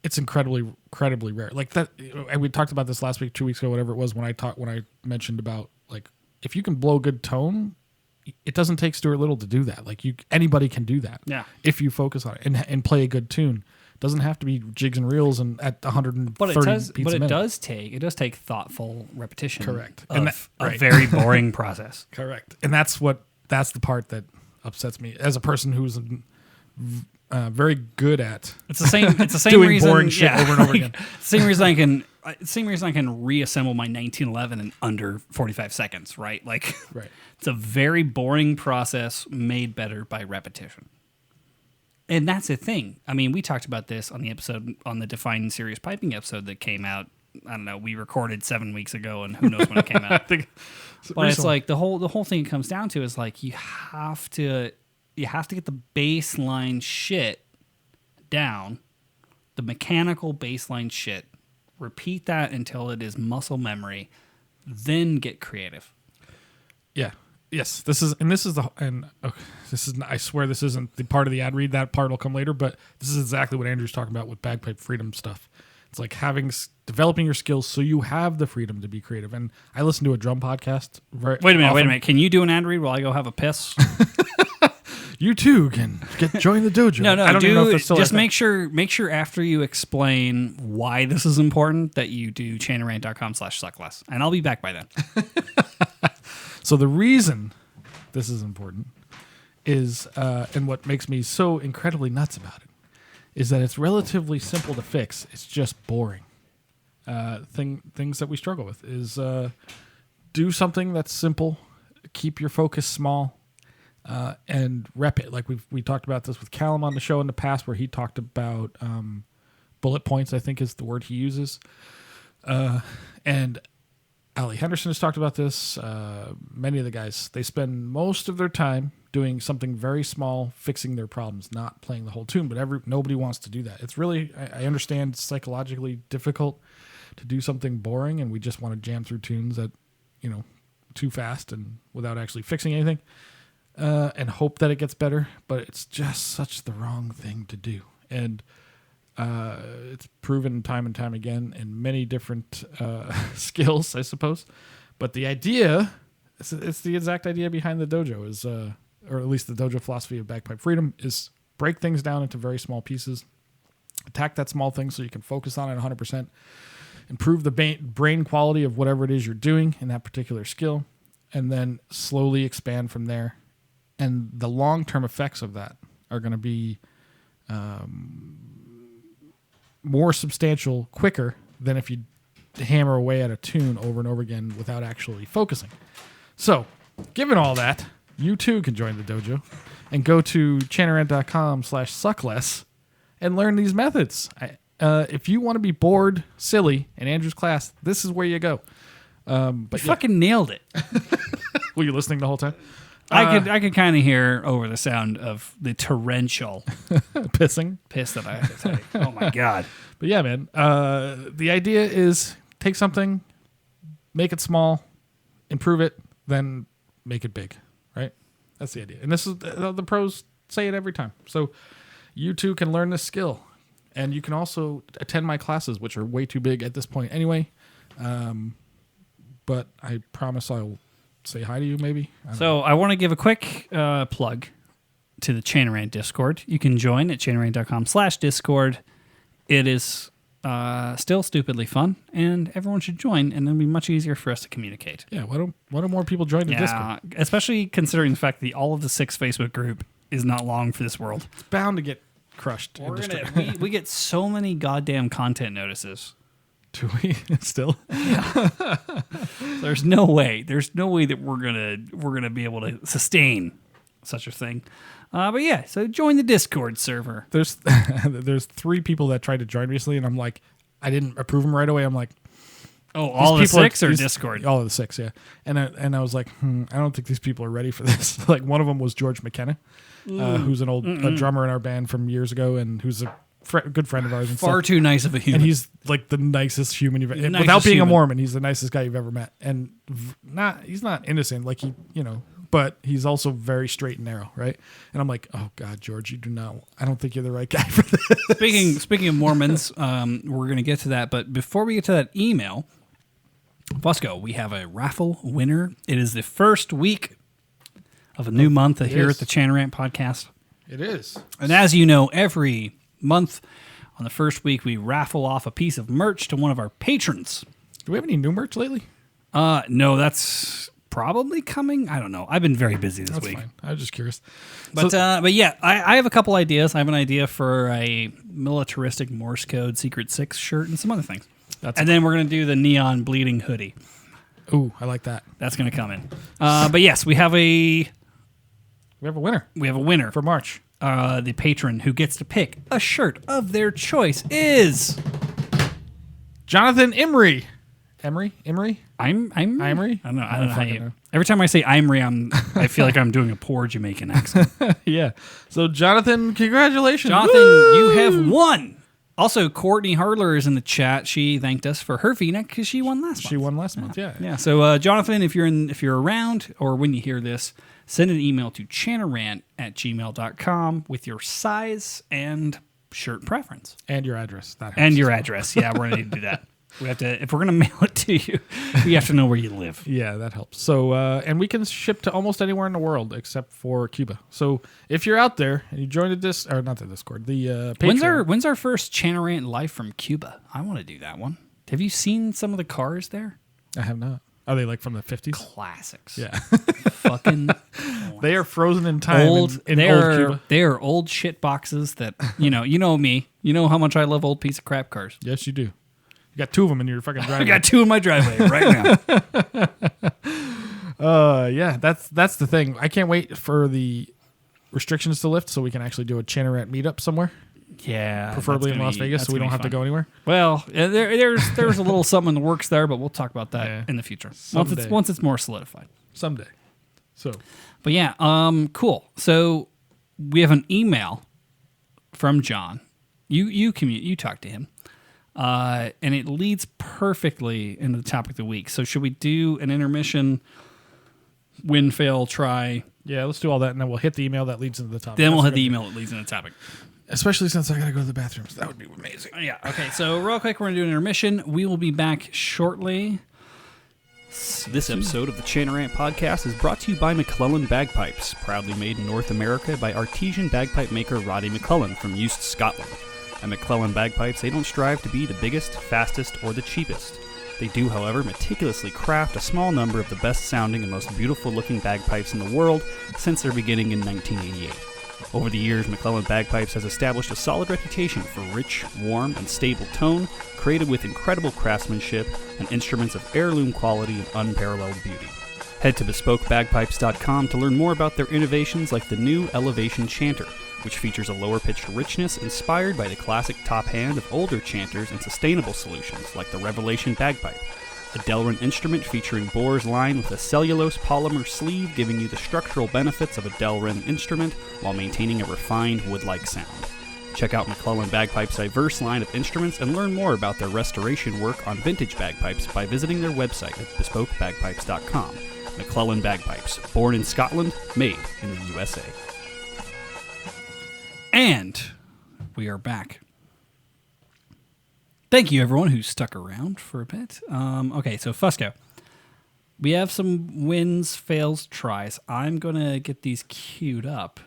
It's incredibly rare. Like that, and we talked about this last week, 2 weeks ago, whatever it was, when I mentioned about like if you can blow good tone, it doesn't take Stuart Little to do that. Like anybody can do that. Yeah. If you focus on it and play a good tune. Doesn't have to be jigs and reels and at 130 beats a minute. But it does take thoughtful repetition. Correct. Of a very boring process. Correct. And that's the part that upsets me as a person who's very good at. It's the same doing reason, boring shit over and over again. Same reason I can reassemble my 1911 in under 45 seconds. Right. Like. Right. It's a very boring process made better by repetition. And that's the thing. I mean, we talked about this on the Defining Serious Piping episode that came out. I don't know. We recorded 7 weeks ago, and who knows when it came out. But it's like the whole thing it comes down to is like you have to get the baseline shit down, the mechanical baseline shit. Repeat that until it is muscle memory, then get creative. Yeah. Yes, I swear this isn't the part of the ad read. That part will come later, but this is exactly what Andrew's talking about with bagpipe freedom stuff. It's like developing your skills so you have the freedom to be creative. And I listen to a drum podcast. Wait a minute. Can you do an ad read while I go have a piss? You too can join the dojo. No. I don't even know if still just make sure after you explain why this is important that you do chainarant.com/suckless, and I'll be back by then. So the reason this is important is, and what makes me so incredibly nuts about it, is that it's relatively simple to fix. It's just boring. Things that we struggle with is do something that's simple, keep your focus small, and rep it. Like we talked about this with Callum on the show in the past, where he talked about bullet points, I think is the word he uses. And Ali Henderson has talked about this. Many of the guys, they spend most of their time doing something very small, fixing their problems, not playing the whole tune. But nobody wants to do that. It's really, I understand, psychologically difficult to do something boring, and we just want to jam through tunes that, too fast and without actually fixing anything, and hope that it gets better. But it's just such the wrong thing to do, and it's proven time and time again in many different skills, I suppose. But the idea, it's the exact idea behind the dojo is, or at least the dojo philosophy of bagpipe freedom, is break things down into very small pieces, attack that small thing so you can focus on it 100%, improve the brain quality of whatever it is you're doing in that particular skill, and then slowly expand from there. And the long-term effects of that are going to be more substantial quicker than if you hammer away at a tune over and over again without actually focusing. So, given all that, you too can join the dojo and go to chanarant.com/suckless and learn these methods. If you want to be bored, silly in Andrew's class, this is where you go. But fucking nailed it. Were you listening the whole time? I could kind of hear over the sound of the torrential piss that I had to take. Oh my god! But yeah, man. The idea is take something, make it small, improve it, then make it big. Right? That's the idea. And this is the pros say it every time. So you too can learn this skill, and you can also attend my classes, which are way too big at this point anyway. But I promise I'll say hi to you, maybe. I want to give a quick plug to the Chanarant Discord. You can join at chanarant.com/Discord. It is still stupidly fun, and everyone should join, and it'll be much easier for us to communicate. Yeah, why don't more people join the Discord? Especially considering the fact that all of the 6 Facebook group is not long for this world. It's bound to get crushed. We get so many goddamn content notices. Do we still? Yeah. There's no way that we're gonna be able to sustain such a thing. But yeah, so join the Discord server. There's 3 people that tried to join recently, and I'm like, I didn't approve them right away. I'm like, all the 6 or Discord? All of the 6, yeah. And I was like, I don't think these people are ready for this. Like, one of them was George McKenna, who's an old a drummer in our band from years ago, and who's a good friend of ours. And Far too nice of a human. And he's like the nicest human you've ever... Without being a Mormon, he's the nicest guy you've ever met. And he's not innocent, like but he's also very straight and narrow, right? And I'm like, oh God, George, I don't think you're the right guy for this. Speaking of Mormons, we're going to get to that. But before we get to that email, Fusco, we have a raffle winner. It is the first week of a new month here at the Chanarant podcast. It is. And as you know, every month on the first week, we raffle off a piece of merch to one of our patrons. Do we have any new merch lately? No, that's probably coming. I don't know. I've been very busy this week. Fine. I was just curious. But yeah, I have a couple ideas. I have an idea for a militaristic Morse code Secret 6 shirt and some other things. Then we're going to do the neon bleeding hoodie. Ooh, I like that. That's going to come in. But yes, we have a winner. We have a winner for March. The patron who gets to pick a shirt of their choice is Jonathan Imrie. Imrie? Imrie? I don't know how you... Every time I say Imrie, I feel like I'm doing a poor Jamaican accent. Yeah. So Jonathan, congratulations. Jonathan, you have won. Also, Courtney Hardler is in the chat. She thanked us for her V-neck because she won last month. She won last month, yeah. Yeah. So Jonathan, if you're around or when you hear this, send an email to chanarant@gmail.com with your size and shirt preference. And your address. That helps. And your address. Yeah, we're going to need to do that. We have to, if we're going to mail it to you, we have to know where you live. Yeah, that helps. So, and we can ship to almost anywhere in the world except for Cuba. So, if you're out there and you join the Discord, the Patreon. When's our first Chanarant live from Cuba? I want to do that one. Have you seen some of the cars there? I have not. Are they like from the 50s? Classics. Yeah. Fucking. They are frozen in time. Old Cuba. They are old shit boxes that you know me. You know how much I love old piece of crap cars. Yes, you do. You got 2 of them in your fucking driveway. I got 2 in my driveway right now. Yeah, that's the thing. I can't wait for the restrictions to lift so we can actually do a Chanarant meetup somewhere. Yeah, preferably in Las Vegas, so we don't have to go anywhere. Well, there's a little something in the works there, but we'll talk about that in the future once it's more solidified. Someday. So, but yeah, cool. So we have an email from John. You talk to him, and it leads perfectly into the topic of the week. So should we do an intermission? Win, fail, try. yeah, let's do all that, and then we'll hit the email that leads into the topic. Then we'll hit the email that leads into the topic. Especially since I got to go to the bathroom. So that would be amazing. Yeah. Okay. So real quick, we're gonna do an intermission. We will be back shortly. This episode of the Chanarant Podcast is brought to you by MacLellan Bagpipes, proudly made in North America by artesian bagpipe maker Roddy MacLellan from Eust, Scotland. At MacLellan Bagpipes, they don't strive to be the biggest, fastest, or the cheapest. They do, however, meticulously craft a small number of the best-sounding and most beautiful-looking bagpipes in the world since their beginning in 1988. Over the years, MacLellan Bagpipes has established a solid reputation for rich, warm, and stable tone, created with incredible craftsmanship and instruments of heirloom quality and unparalleled beauty. Head to BespokeBagpipes.com to learn more about their innovations like the new Elevation Chanter, which features a lower-pitched richness inspired by the classic top hand of older chanters and sustainable solutions like the Revelation Bagpipe, a Delrin instrument featuring bores lined with a cellulose polymer sleeve giving you the structural benefits of a Delrin instrument while maintaining a refined wood-like sound. Check out MacLellan Bagpipes' diverse line of instruments and learn more about their restoration work on vintage bagpipes by visiting their website at BespokeBagpipes.com. MacLellan Bagpipes, born in Scotland, made in the USA. And we are back. Thank you, everyone who stuck around for a bit. Okay, so Fusco. We have some wins, fails, tries. I'm going to get these queued up.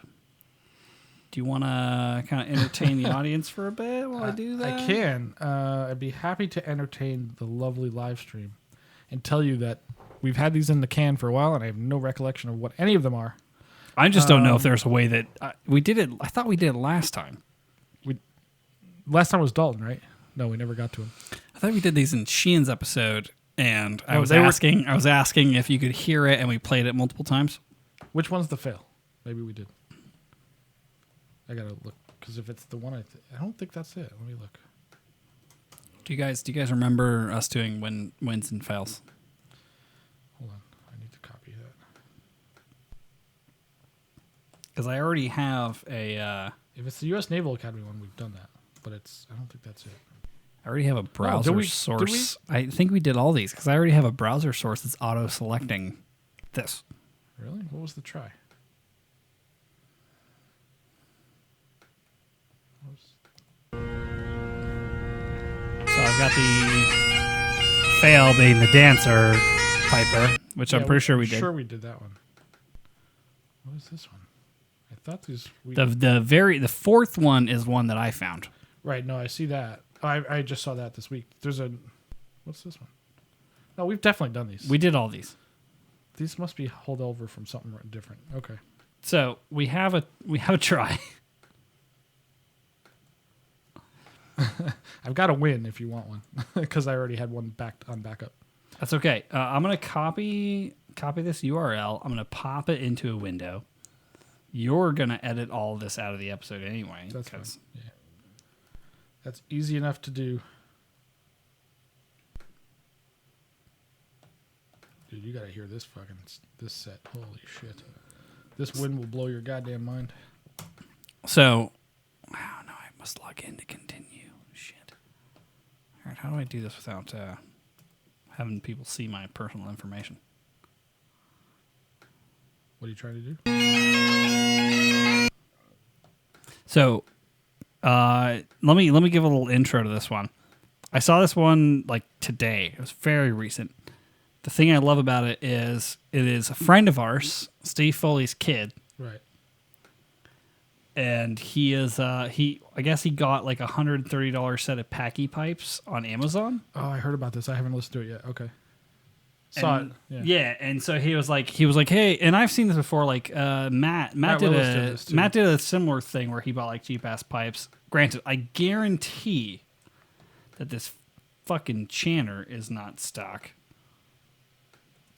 Do you want to kind of entertain the audience for a bit while I do that? I can. I'd be happy to entertain the lovely live stream and tell you that we've had these in the can for a while, and I have no recollection of what any of them are. I just don't know if there's a way that we did it. I thought we did it last time. Last time was Dalton, right? No, we never got to him. I thought we did these in Sheehan's episode, and I was they were- asking if you could hear it, and we played it multiple times. Which one's the fail? Maybe we did. I gotta look, because if it's the one I don't think that's it. Let me look. Do you guys remember us doing wins and fails? Hold on, I need to copy that. Because I already have a. If it's the U.S. Naval Academy one, we've done that, but I don't think that's it. I already have a browser did we- source. I think we did all these because I already have a browser source that's auto-selecting this. Really? What was the try? So I've got the fail being the dancer Piper, which I'm pretty sure we did. Sure, we did that one. What is this one? I thought these. The fourth one is one that I found. Right. No, I see that. I just saw that this week. What's this one? No, we've definitely done these. We did all these. These must be holdover from something different. Okay. So we have a try. I've got a win if you want one, because I already had one on backup. That's okay. I'm gonna copy this URL. I'm gonna pop it into a window. You're gonna edit all of this out of the episode anyway. That's fine. Yeah. That's easy enough to do. Dude, you gotta hear this set. Holy shit! This win will blow your goddamn mind. So, no, I must log in to continue. Shit. All right, how do I do this without having people see my personal information? What are you trying to do? So, let me give a little intro to this one. I saw this one like today. It was very recent. The thing I love about it is a friend of ours, Steve Foley's kid. Right. And he is I guess he got like $130 set of Packy pipes on Amazon. Oh, I heard about this. I haven't listened to it yet. Okay. Saw And, it. Yeah, and so he was like, hey, and I've seen this before. Like Matt did a similar thing where he bought like cheap ass pipes. Granted, I guarantee that this fucking chanter is not stock.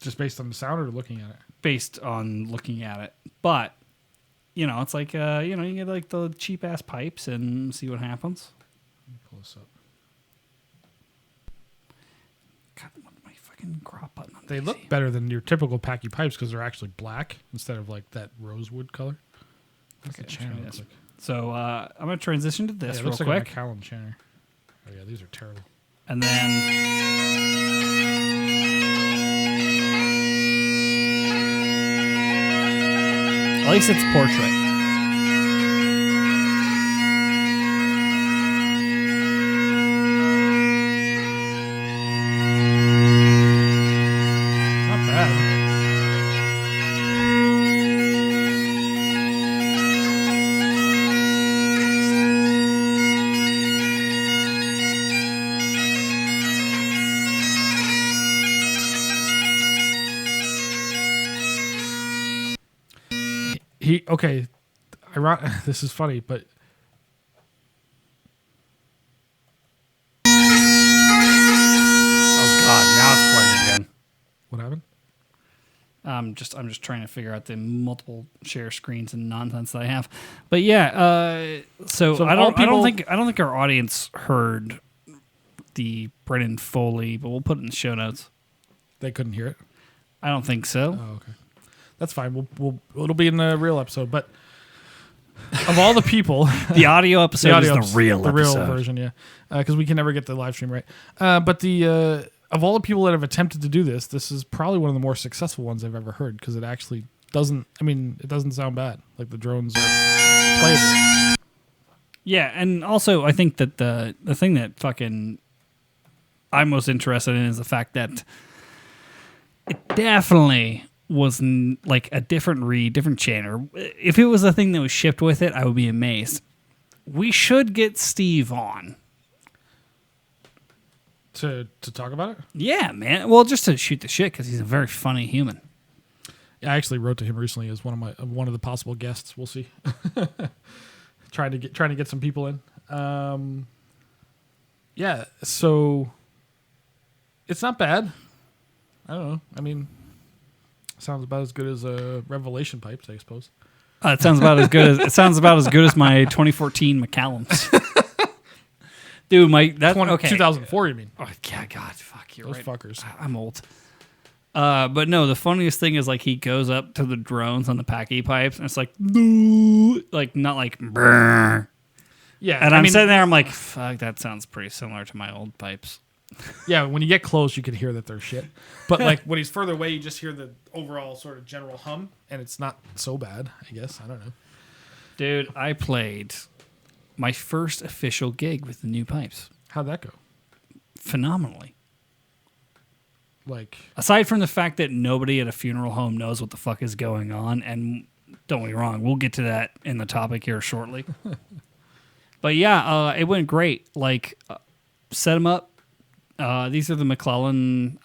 Just based on the sound or looking at it? Based on looking at it, but it's like you get like the cheap ass pipes and see what happens. Let me pull this up. God, my fucking crop button on They PC. look better than your typical Packy pipes because they're actually black instead of like that rosewood color. What's Okay, the channel try look this. like? So I'm going to transition to this Yeah, it real looks like quick. a MacLellan channel. Oh yeah, these are terrible. And then at least it's portrait. Not bad. He okay. This is funny, but Oh god, now it's playing again. what happened? I'm just trying to figure out the multiple share screens and nonsense that I have. But yeah, so I don't think our audience heard the Brennan Foley, but we'll put it in the show notes. They couldn't hear it. I don't think so. Oh, okay. That's fine. It'll be in the real episode. But of all the people, The audio episode is the real episode. version, yeah, because we can never get the live stream right. But the of all the people that have attempted to do this, this is probably one of the more successful ones I've ever heard because it actually doesn't. I mean, it doesn't sound bad. Like the drones are playable. Yeah, and also I think that the thing that fucking I'm most interested in is the fact that it definitely was like a different read, different channel. If it was a thing that was shipped with it, I would be amazed. We should get Steve on. To talk about it. Yeah, man. Well, just to shoot the shit because he's a very funny human. Yeah, I actually wrote to him recently as one of the possible guests. We'll see. trying to get some people in. Yeah, so it's not bad. I don't know. I mean, sounds about as good as Revelation Pipes, I suppose. It sounds about as good as my 2014 McCallum's. Dude, okay. 2004, you mean? Oh yeah, God, fuck, you're Those right. fuckers. I'm old. But no, the funniest thing is like he goes up to the drones on the Packy pipes, and it's like, like not like, brrr. Yeah, And I'm sitting there, I'm like, fuck, that sounds pretty similar to my old pipes. Yeah, when you get close, you can hear that they're shit. But like when he's further away, you just hear the overall sort of general hum, and it's not so bad, I guess. I don't know. Dude, I played my first official gig with the new pipes. How'd that go? Phenomenally. Like, Aside from the fact that nobody at a funeral home knows what the fuck is going on, and don't get me wrong, we'll get to that in the topic here shortly. But yeah, it went great. Like, set them up. These are the MacLellan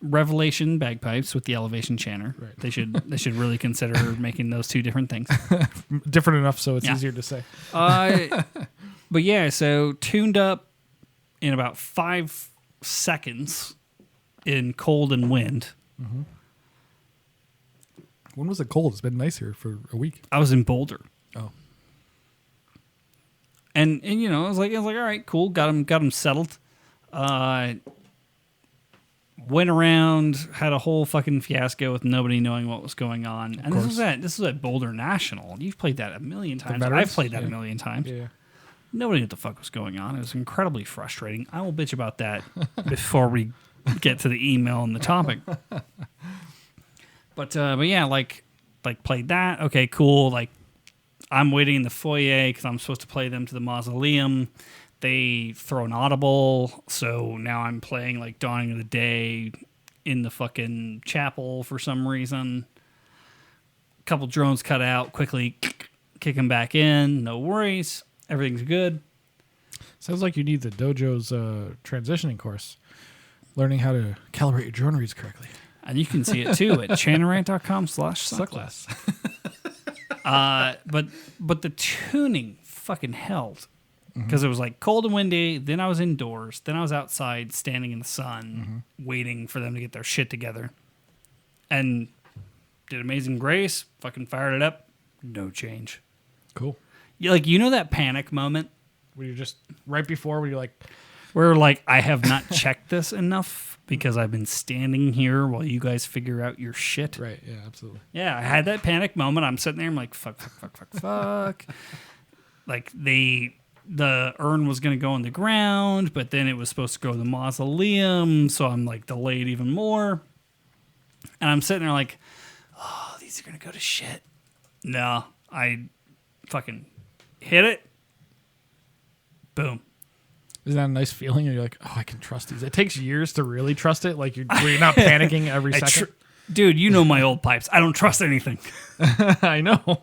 Revelation bagpipes with the elevation chanter. Right. They should really consider making those two different things. different enough so it's Yeah. easier to say. But yeah, so tuned up in about 5 seconds in cold and wind. When was it cold? It's been nice here for a week. I was in Boulder. Oh. And you know, I was like, all right, cool, got him settled. Went around, had a whole fucking fiasco with nobody knowing what was going on. And this was at Boulder National. You've played that a million times. Veterans? I've played that Yeah. a million times. Yeah. Nobody knew what the fuck was going on. It was incredibly frustrating. I will bitch about that before we get to the email and the topic. But yeah, like played that. Okay, cool. Like I'm waiting in the foyer because I'm supposed to play them to the mausoleum. They throw an audible, so now I'm playing like Dawning of the Day in the fucking chapel for some reason. A couple drones cut out, quickly kick them back in. No worries. Everything's good. Sounds like you need the dojo's transitioning course, learning how to calibrate your drone reads correctly. And you can see it too at chanarant.com/suckclass. But the tuning fucking held. Because it was like cold and windy, then I was indoors, then I was outside standing in the sun waiting for them to get their shit together. And did Amazing Grace, fucking fired it up, no change. Cool. You know that panic moment? Where you're just right before where you're like, where like I have not checked this enough because I've been standing here while you guys figure out your shit. Right. Yeah, absolutely. Yeah, I had that panic moment. I'm sitting there. I'm like, fuck. Like the urn was going to go on the ground, but then it was supposed to go to the mausoleum. So I'm like delayed even more. And I'm sitting there like, oh, these are going to go to shit. No, I fucking hit it. Boom. Isn't that a nice feeling? And you're like, oh, I can trust these. It takes years to really trust it. Like you're not panicking every second. Dude, you know my old pipes. I don't trust anything. I know.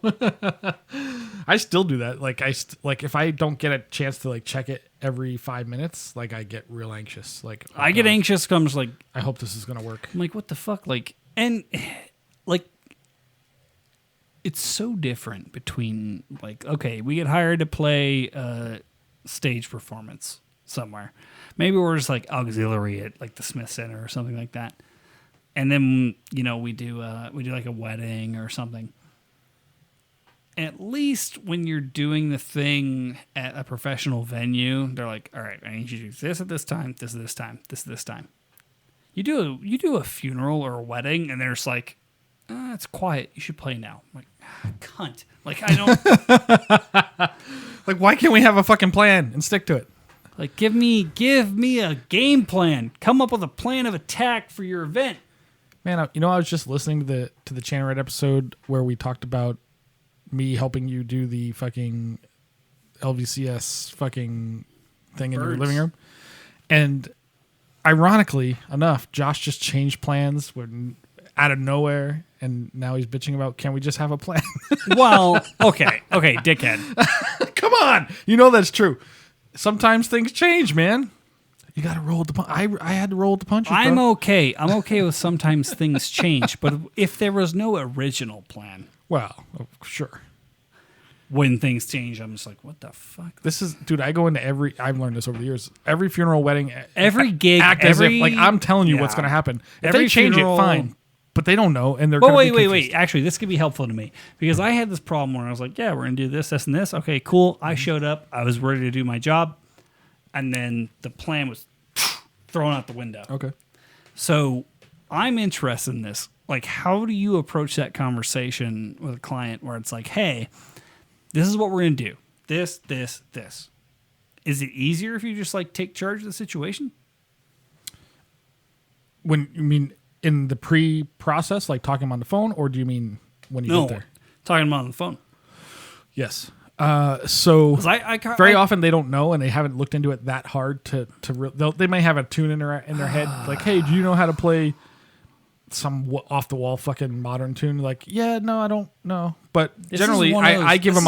I still do that. Like like if I don't get a chance to like check it every 5 minutes, like I get real anxious. Like I get anxious comes like I hope this is gonna work. I'm like, what the fuck? Like, and like it's so different between like, okay, we get hired to play a stage performance somewhere. Maybe we're just like auxiliary at like the Smith Center or something like that. And then, you know, we do like a wedding or something. At least when you're doing the thing at a professional venue, they're like, all right, I need you to do this at this time, this at this time, this at this time. You do a funeral or a wedding, and they're just like, it's quiet. You should play now. I'm like, cunt. Like, I don't. Like, why can't we have a fucking plan and stick to it? Like, give me a game plan. Come up with a plan of attack for your event. Man, I was just listening to the Channel Red episode where we talked about me helping you do the fucking LVCS fucking thing in your living room. And ironically enough, Josh just changed plans out of nowhere, and now he's bitching about, can we just have a plan? Well, okay, dickhead. Come on. You know that's true. Sometimes things change, man. You got to roll with the punch. I had to roll with the punches, I'm bro. okay. I'm okay with sometimes things change, but if there was no original plan, Well, sure. when things change, I'm just like, what the fuck? This is, dude, I go into I've learned this over the years. Every funeral, wedding, Every gig, act as if, like, I'm telling you what's going to happen. If Every they change funeral- it, fine. But they don't know, and they're But going to be wait. confused. Actually, this could be helpful to me because I had this problem where I was like, yeah, we're going to do this, this, and this. Okay, cool. I showed up. I was ready to do my job. And then the plan was thrown out the window. Okay. So I'm interested in this. Like, how do you approach that conversation with a client where it's like, hey, this is what we're going to do. This. Is it easier if you just like take charge of the situation? When you mean in the pre-process, like talking on the phone, or do you mean when you No, get there? talking about on the phone. Yes. So 'Cause I very often they don't know, and they haven't looked into it that hard they may have a tune in their head like, hey, do you know how to play some off the wall fucking modern tune? Like, yeah, no, I don't know. But generally, I give them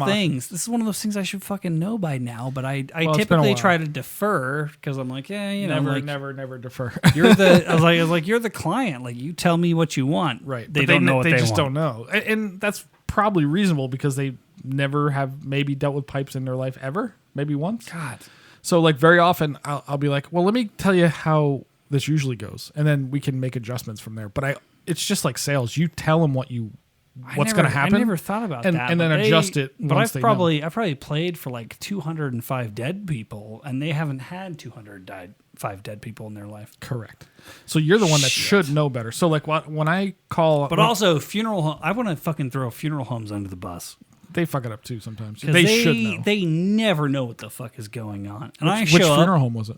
things. This is one of those things I should fucking know by now, but I it's been a typically while. try to defer because I'm like, yeah, you know, never defer. you're the. I was like, you're the client. Like, you tell me what you want. Right. They But don't know what they just want. don't know. And that's probably reasonable because they never have maybe dealt with pipes in their life ever. Maybe once. God. So like very often I'll be like, well, let me tell you how this usually goes. And then we can make adjustments from there. But it's just like sales. You tell them what's going to happen. I never thought about and, that. And then adjust it But once I've probably played for like 205 dead people, and they haven't had 205 dead people in their life. Correct. So you're the one that Shit. should know better. So like when I call, But also I want to fucking throw funeral homes under the bus. they fuck it up too sometimes. 'Cause They should know. They never know what the fuck is going on. And I Which show funeral up. home was it?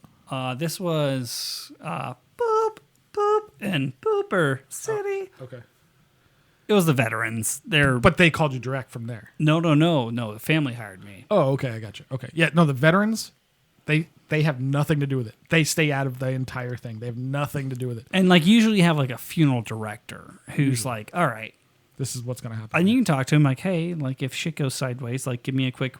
This was Boop Boop and Booper City. Okay. It was the veterans. But they called you direct from there. No. The family hired me. Oh, okay, I got you. Okay, yeah, no, the veterans, they have nothing to do with it. They stay out of the entire thing. They have nothing to do with it. And like usually you have like a funeral director who's like, all right. This is what's going to happen. And you can talk to him like, hey, like if shit goes sideways, like give me a quick,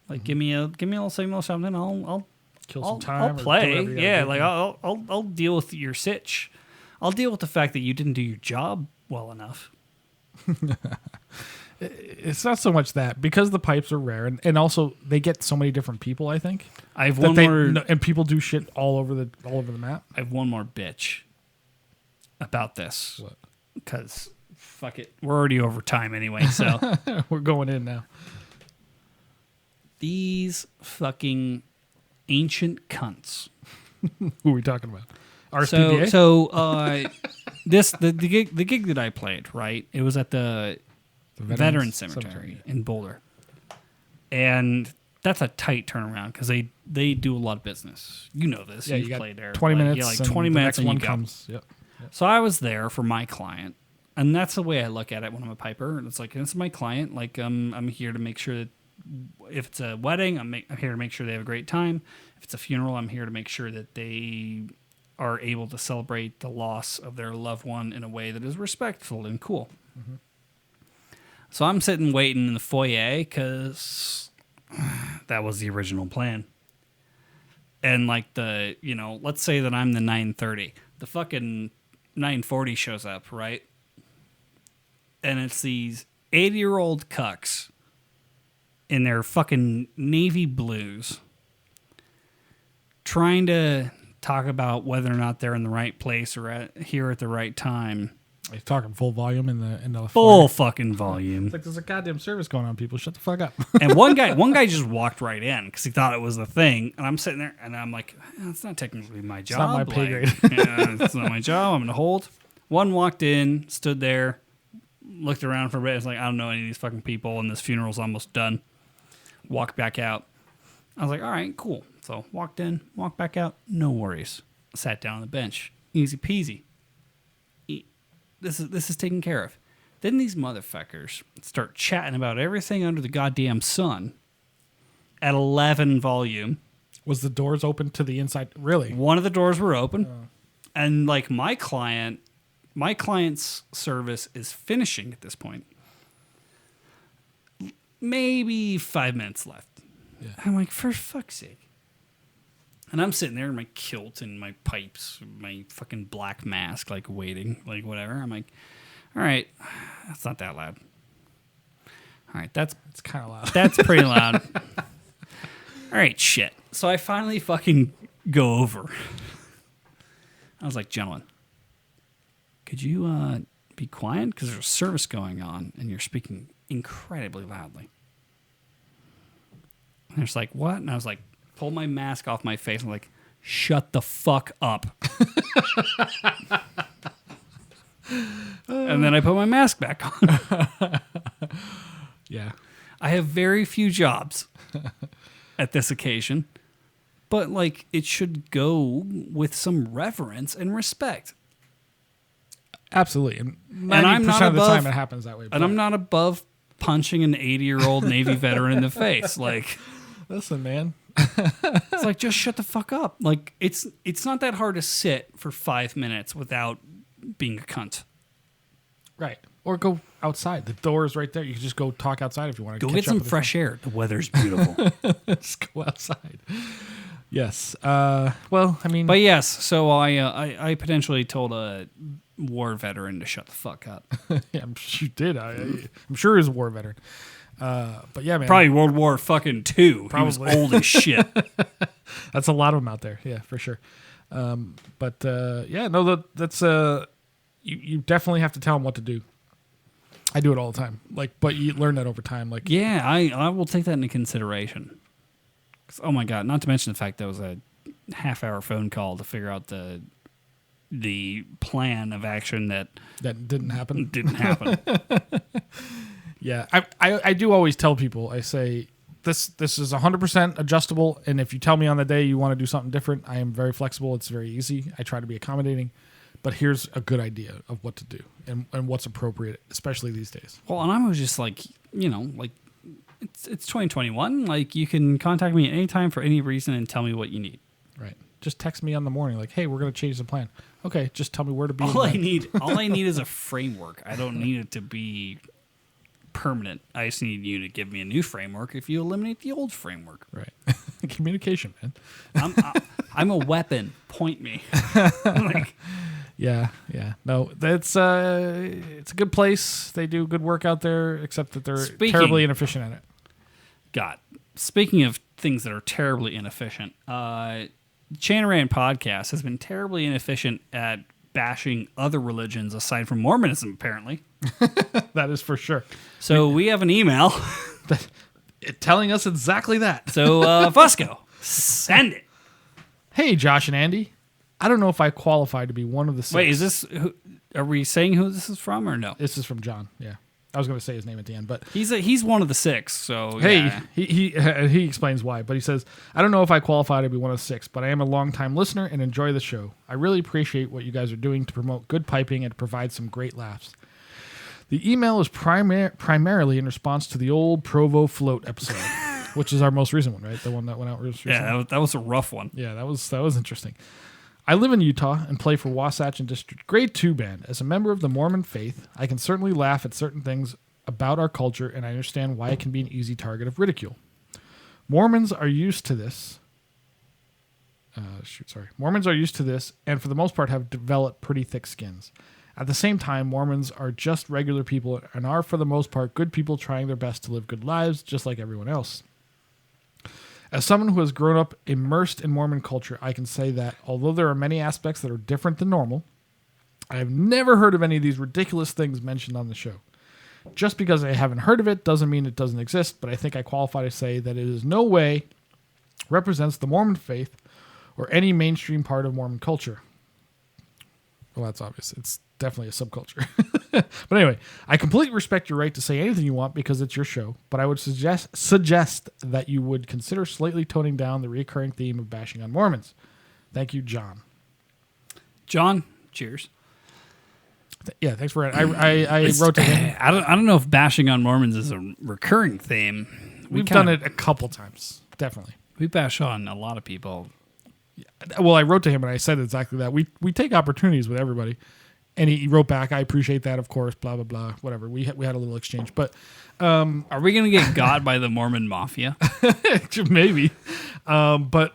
like give me a little signal or something. I'll Kill some I'll time. or do play. whatever you gotta Yeah, do. like I'll deal with your sitch. I'll deal with the fact that you didn't do your job well enough. It's not so much that because the pipes are rare, and also they get so many different people. I think I have that one more. and people do shit all over the map. I have one more bitch about this. What? Because fuck it, we're already over time anyway. So We're going in now. these fucking ancient cunts. Who are we talking about? RSPBA? The gig that I played, right? It was at the Veterans Cemetery in Boulder. And that's a tight turnaround because they do a lot of business. You know this. Yeah, You've you got played there. 20 minutes. Yeah, like 20 minutes and one you go. comes. Yep. So I was there for my client. And that's the way I look at it when I'm a piper. And it's like, this is my client. Like, I'm here to make sure that if it's a wedding, I'm here to make sure they have a great time. If it's a funeral, I'm here to make sure that they are able to celebrate the loss of their loved one in a way that is respectful and cool. Mm-hmm. So I'm sitting waiting in the foyer because that was the original plan. And like let's say that I'm the 9:30. The fucking 9:40 shows up, right? And it's these 80-year-old cucks in their fucking navy blues trying to talk about whether or not they're in the right place or here at the right time. Are you talking full volume in the full fucking volume? It's like there's a goddamn service going on, people. Shut the fuck up. And one guy just walked right in because he thought it was the thing. And I'm sitting there and I'm like, it's not technically my job. It's not my pay grade. It's not my job. I'm going to hold. One walked in, stood there, looked around for a bit. It's like, I don't know any of these fucking people, and this funeral's almost done. Walked back out. I was like, all right, cool. So walked in, walked back out, no worries. Sat down on the bench. Easy peasy. This is taken care of. Then these motherfuckers start chatting about everything under the goddamn sun at 11 volume. Was the doors open to the inside? Really? One of the doors were open. And like my client's service is finishing at this point. Maybe 5 minutes left. Yeah. I'm like, for fuck's sake. And I'm sitting there in my kilt and my pipes, my fucking black mask, like waiting, like whatever. I'm like, all right, that's not that loud. All right, it's kind of loud. That's pretty loud. All right, shit. So I finally fucking go over. I was like, gentlemen, could you be quiet? Because there's a service going on and you're speaking incredibly loudly. And they're just like, what? And I was like, pull my mask off my face. I'm like, shut the fuck up. And then I put my mask back on. Yeah. I have very few jobs at this occasion, but like it should go with some reverence and respect. Absolutely. And 90% I'm not of the above, time it happens that way. And I'm not above punching an 80-year-old Navy veteran in the face. Like, listen, man. It's like, just shut the fuck up. Like, it's not that hard to sit for 5 minutes without being a cunt. Right. Or go outside. The door is right there. You can just go talk outside if you want to. Go get some fresh air. The weather's beautiful. Just go outside. Yes. Well, I mean. But yes, so I potentially told a war veteran to shut the fuck up. Yeah, I'm sure you did. I'm sure he was a war veteran. But yeah, man. Probably World War fucking II. Probably. He was old as shit. That's a lot of them out there. Yeah, for sure. But yeah, no, that's you definitely have to tell them what to do. I do it all the time. Like, but you learn that over time. Like, yeah, I will take that into consideration. 'Cause, oh my god! Not to mention the fact that was a half-hour phone call to figure out the plan of action that didn't happen. Didn't happen. Yeah, I do always tell people. I say this is 100% adjustable, and if you tell me on the day you want to do something different, I am very flexible. It's very easy. I try to be accommodating. But here's a good idea of what to do and what's appropriate, especially these days. Well, and I was just like, like it's 2021. Like, you can contact me at any time for any reason and tell me what you need. Right. Just text me on the morning, like, hey, we're going to change the plan. Okay, just tell me where to be. All I need is a framework. I don't need it to be permanent. I just need you to give me a new framework if you eliminate the old framework. Right. Communication, man. I'm a weapon. Point me. Like, yeah. No, it's a good place. They do good work out there, except that they're terribly inefficient at it. God, speaking of things that are terribly inefficient, Chanaran Podcast has been terribly inefficient at bashing other religions aside from Mormonism, apparently. That is for sure. So we have an email telling us exactly that. So, Fusco, Send it. Hey, Josh and Andy. I don't know if I qualify to be one of the 6. Wait, is this? Are we saying who this is from or no? This is from John. Yeah, I was going to say his name at the end, but He's one of the 6. So hey, yeah. he explains why. But he says, I don't know if I qualify to be one of the 6, but I am a longtime listener and enjoy the show. I really appreciate what you guys are doing to promote good piping and to provide some great laughs. The email is primarily in response to the old Provo Float episode, which is our most recent one, right? The one that went out recently. Yeah, that was a rough one. Yeah, that was interesting. I live in Utah and play for Wasatch and District Grade 2 band. As a member of the Mormon faith, I can certainly laugh at certain things about our culture, and I understand why it can be an easy target of ridicule. Mormons are used to this. Mormons are used to this, and for the most part have developed pretty thick skins. At the same time, Mormons are just regular people and are, for the most part, good people trying their best to live good lives, just like everyone else. As someone who has grown up immersed in Mormon culture, I can say that although there are many aspects that are different than normal, I have never heard of any of these ridiculous things mentioned on the show. Just because I haven't heard of it doesn't mean it doesn't exist, but I think I qualify to say that it is no way represents the Mormon faith or any mainstream part of Mormon culture. Well, that's obvious. It's definitely a subculture. But anyway, I completely respect your right to say anything you want because it's your show, but I would suggest that you would consider slightly toning down the recurring theme of bashing on Mormons. Thank you, John. John, cheers. Yeah, thanks for it. I wrote to him. I don't know if bashing on Mormons is a recurring theme. We've done it a couple times, definitely. We bash on a lot of people. Well, I wrote to him and I said exactly that. We take opportunities with everybody. And he wrote back, I appreciate that, of course, blah, blah, blah, whatever. We had a little exchange. But are we going to get got by the Mormon Mafia? Maybe. But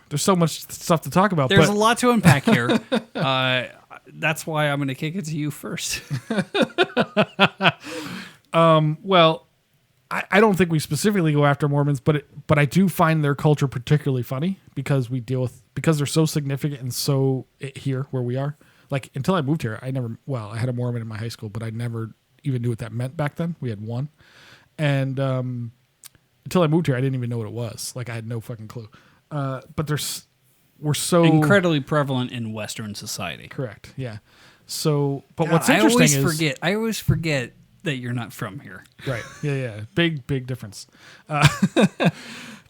there's so much stuff to talk about. There's a lot to unpack here. That's why I'm going to kick it to you first. Well, I don't think we specifically go after Mormons, but I do find their culture particularly funny because they're so significant and so here where we are. Like until I moved here, I had a Mormon in my high school, but I never even knew what that meant back then. We had one, and until I moved here, I didn't even know what it was. Like I had no fucking clue. But we're so incredibly prevalent in Western society. Correct. Yeah. So, but what's interesting I always forget that you're not from here. Right. Yeah. Big difference. I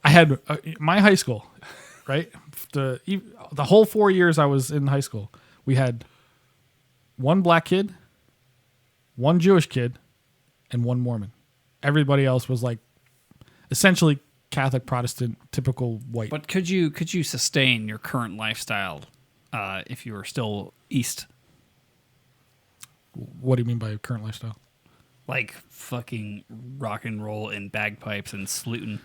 had my high school, right? The whole 4 years I was in high school, we had one black kid, one Jewish kid, and one Mormon. Everybody else was like essentially Catholic, Protestant, typical white. But could you sustain your current lifestyle if you were still East? What do you mean by current lifestyle? Like fucking rock and roll and bagpipes and sluting.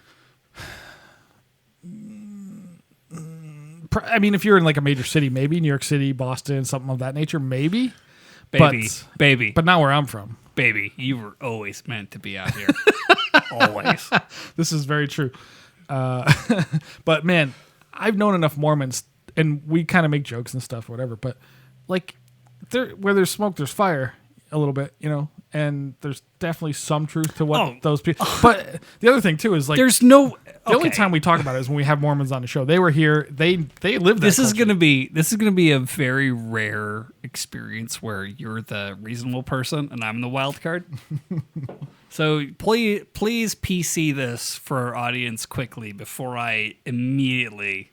I mean, if you're in like a major city, maybe New York City, Boston, something of that nature, maybe. Baby. But not where I'm from. Baby, you were always meant to be out here. Always. This is very true. But man, I've known enough Mormons, and we kind of make jokes and stuff, or whatever. But like, where there's smoke, there's fire. A little bit, and there's definitely some truth to what those people. But the other thing too is like, there's no. The only time we talk about it is when we have Mormons on the show. They were here. They lived that. This is gonna be a very rare experience where you're the reasonable person and I'm the wild card. So please PC this for our audience quickly before I immediately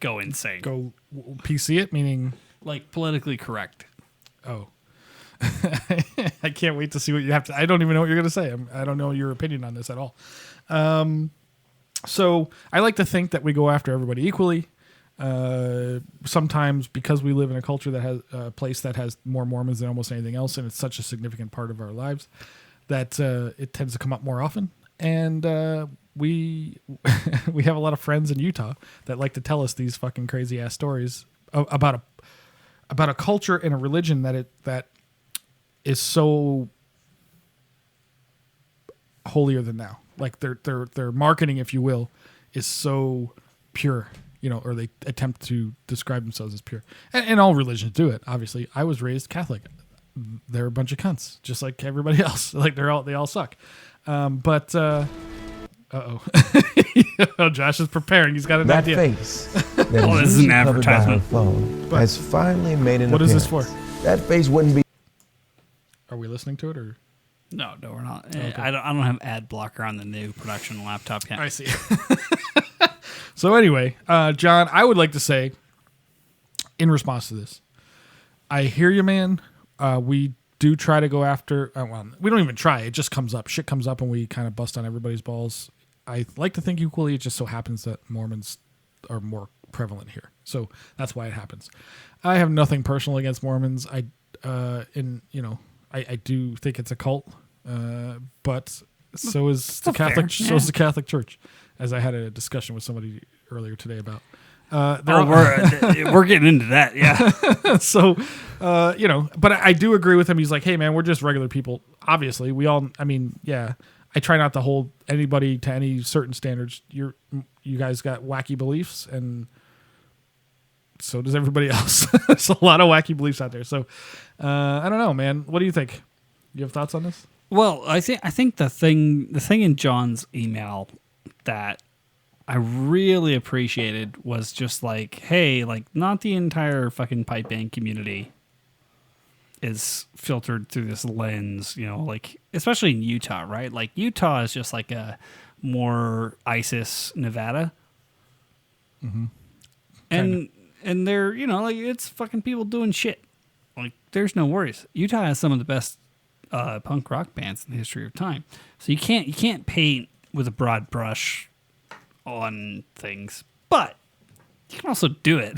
go insane. Go PC it, meaning like politically correct. Oh. I can't wait to see what you have to. I don't even know what you're going to say. I don't know your opinion on this at all. So I like to think that we go after everybody equally. Sometimes because we live in a culture that has a place that has more Mormons than almost anything else, and it's such a significant part of our lives that it tends to come up more often. And we have a lot of friends in Utah that like to tell us these fucking crazy ass stories about a culture and a religion that is so holier than thou. Like their marketing, if you will, is so pure, or they attempt to describe themselves as pure. And all religions do it, obviously. I was raised Catholic. They're a bunch of cunts, just like everybody else. Like they all suck. But Uh-oh. Oh, Josh is preparing. He's got an That idea. face that Oh, this is usually an covered by her advertisement. phone But has finally made an what is appearance. this for? That face wouldn't be Are we listening to it or? No, we're not. Okay. I don't have ad blocker on the new production laptop yet. I see. So anyway, John, I would like to say, in response to this, I hear you, man. We do try to go after. Well, we don't even try. It just comes up. Shit comes up, and we kind of bust on everybody's balls. I like to think equally. It just so happens that Mormons are more prevalent here, so that's why it happens. I have nothing personal against Mormons. I do think it's a cult, but so is the Catholic. fair, So is the Catholic Church, as I had a discussion with somebody earlier today about. We're getting into that. Yeah. So, but I do agree with him. He's like, hey, man, we're just regular people. Obviously, we all. I mean, yeah. I try not to hold anybody to any certain standards. You guys got wacky beliefs, and so does everybody else. There's a lot of wacky beliefs out there. So, I don't know, man. What do you think? You have thoughts on this? Well, I think the thing in John's email that I really appreciated was just like, hey, like not the entire fucking pipe band community is filtered through this lens, like especially in Utah, right? Like Utah is just like a more ISIS Nevada. Mm-hmm. And they're, like it's fucking people doing shit. Like there's no worries. Utah has some of the best punk rock bands in the history of time. So you can't paint with a broad brush on things, but you can also do it.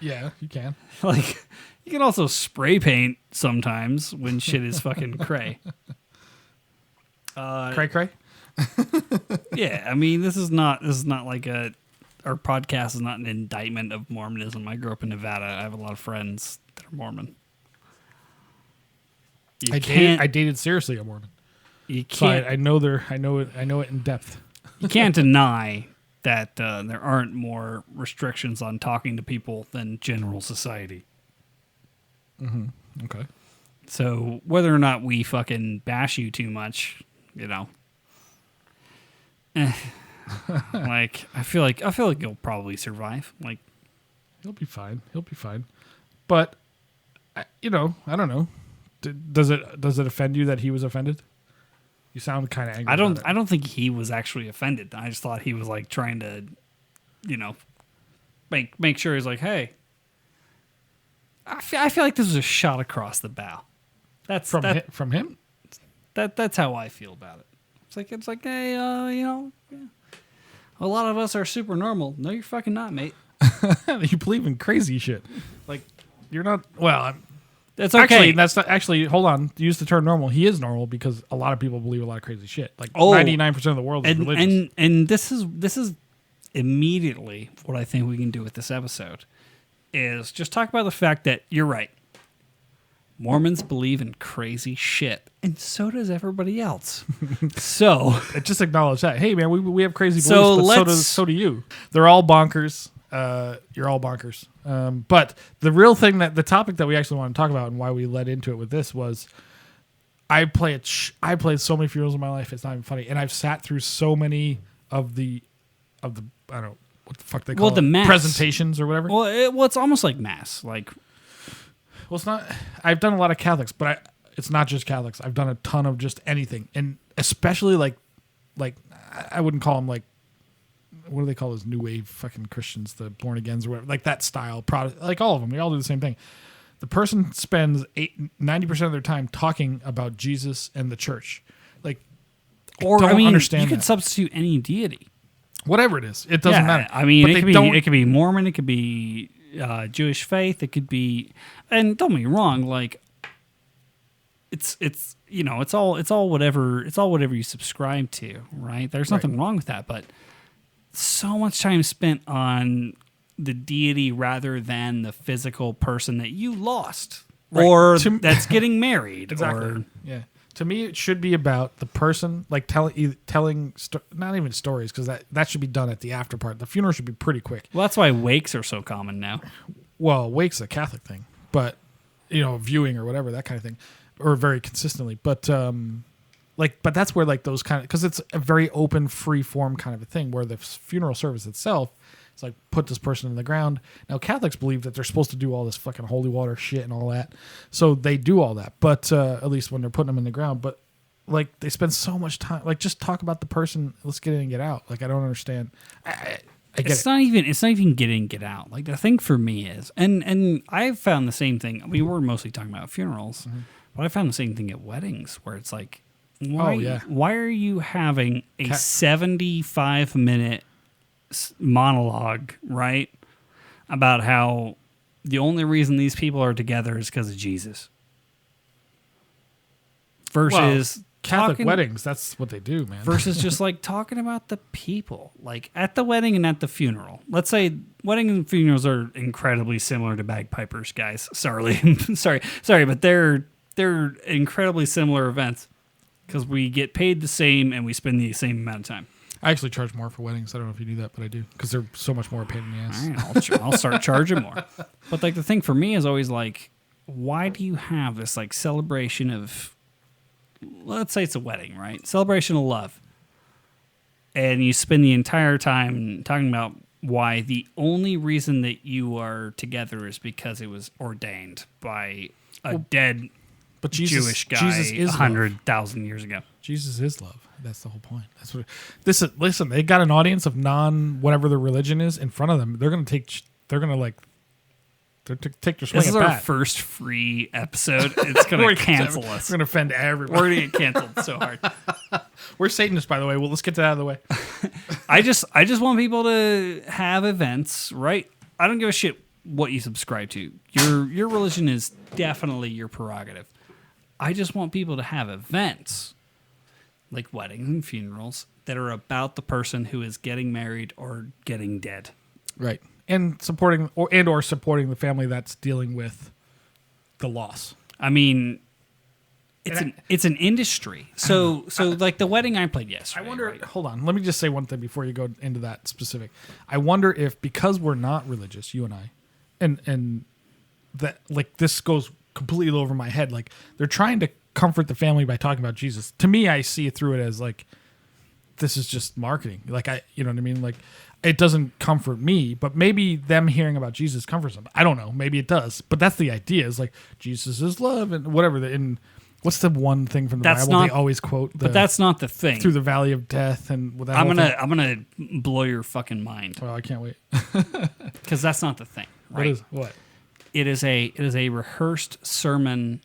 Yeah, you can. Like you can also spray paint sometimes when shit is fucking cray. Cray. Yeah, I mean this is not like our podcast is not an indictment of Mormonism. I grew up in Nevada. I have a lot of friends that are Mormon. I dated seriously a Mormon. You So can't. I know it in depth. You can't deny that there aren't more restrictions on talking to people than general society. Okay. So whether or not we fucking bash you too much, like I feel like you'll probably survive. Like He'll be fine. But I don't know. Does it offend you that he was offended? You sound kind of angry. I don't think he was actually offended. I just thought he was like trying to, make sure he's like, hey, I feel like this was a shot across the bow. That's from him. That's how I feel about it. It's like hey, yeah. A lot of us are super normal. No, you're fucking not, mate. You believe in crazy shit. Like you're not. Well, That's okay. actually, that's not actually. Hold on. Use the term normal. He is normal because a lot of people believe a lot of crazy shit. Like 99% of the world is religious. And this is immediately what I think we can do with this episode is just talk about the fact that you're right. Mormons believe in crazy shit, and so does everybody else. So Just acknowledge that. Hey, man, we have crazy So beliefs, but let's- so do you. They're all bonkers. You're all bonkers. But the real thing the topic that we actually want to talk about and why we led into it with this was I played so many funerals in my life. It's not even funny. And I've sat through so many of the I don't know what the fuck they call the mass. presentations or whatever. it's almost like mass. Like Well, it's not. I've done a lot of Catholics, but it's not just Catholics. I've done a ton of just anything, and especially like I wouldn't call them like what do they call those new wave fucking Christians, the born agains or whatever, like that style. Like all of them, they all do the same thing. The person spends 90% of their time talking about Jesus and the church, like or don't I mean, understand you could that. substitute any deity. Whatever it is, it doesn't matter. I mean, But it they could be don't- it could be Mormon, it could be Jewish faith, it could be, and don't get me wrong, like it's all whatever you subscribe to, right? There's nothing wrong with that, but so much time spent on the deity rather than the physical person that you lost or that's getting married. Exactly. Or, Yeah. To me, it should be about the person, like telling not even stories, because that should be done at the after part. The funeral should be pretty quick. well, that's why wakes are so common now. Well, wake's a Catholic thing, but viewing or whatever, that kind of thing, or very consistently. But Like, but that's where like those kind of, because it's a very open, free form kind of a thing where the funeral service itself is like put this person in the ground. Now Catholics believe that they're supposed to do all this fucking holy water shit and all that, so they do all that. But at least when they're putting them in the ground, but like they spend so much time, like just talk about the person. Let's get in and get out. Like I don't understand. I get it's not even get out. Like the thing for me is, and I've found the same thing. I mean, we're mostly talking about funerals, but I found the same thing at weddings where it's like, why are you having a 75-minute monologue, right, about how the only reason these people are together is because of Jesus? Versus Catholic weddings, that's what they do, man. Versus just like talking about the people, like at the wedding and at the funeral. Let's say weddings and funerals are incredibly similar to bagpipers, guys. Sorry, but they're incredibly similar events because we get paid the same and we spend the same amount of time. I actually charge more for weddings. I don't know if you do that, but I do because they're so much more a pain in the ass. All right, I'll start charging more. But like the thing for me is always like, why do you have this like celebration of, let's say it's a wedding, right? Celebration of love. And you spend the entire time talking about why the only reason that you are together is because it was ordained by a dead Jewish guy Jesus is 100,000 years ago. Jesus is love. That's the whole point. That's what. Listen, they got an audience of whatever their religion is in front of them. They're gonna take their swing at bat. This is our first free episode. It's gonna cancel us. We're gonna offend everybody. We're gonna get canceled so hard. We're Satanists, by the way. Well, let's get that out of the way. I just want people to have events, right? I don't give a shit what you subscribe to. Your religion is definitely your prerogative. I just want people to have events like weddings and funerals that are about the person who is getting married or getting dead. Right. And supporting or supporting the family that's dealing with the loss. I mean, it's an industry. So like the wedding I played yesterday. I wonder. Right? Hold on. Let me just say one thing before you go into that specific. I wonder if because we're not religious, you and I, and that like this goes completely over my head. Like they're trying to comfort the family by talking about Jesus. To me, I see it through it as like this is just marketing. Like you know what I mean? Like it doesn't comfort me, but maybe them hearing about Jesus comforts them. I don't know. Maybe it does, but that's the idea. Is like Jesus is love and whatever. And what's the one thing from the Bible they always quote? But that's not the thing. Through the valley of death and with that I'm gonna blow your fucking mind. Well, I can't wait. Because that's not the thing. Right? What? It is a rehearsed sermon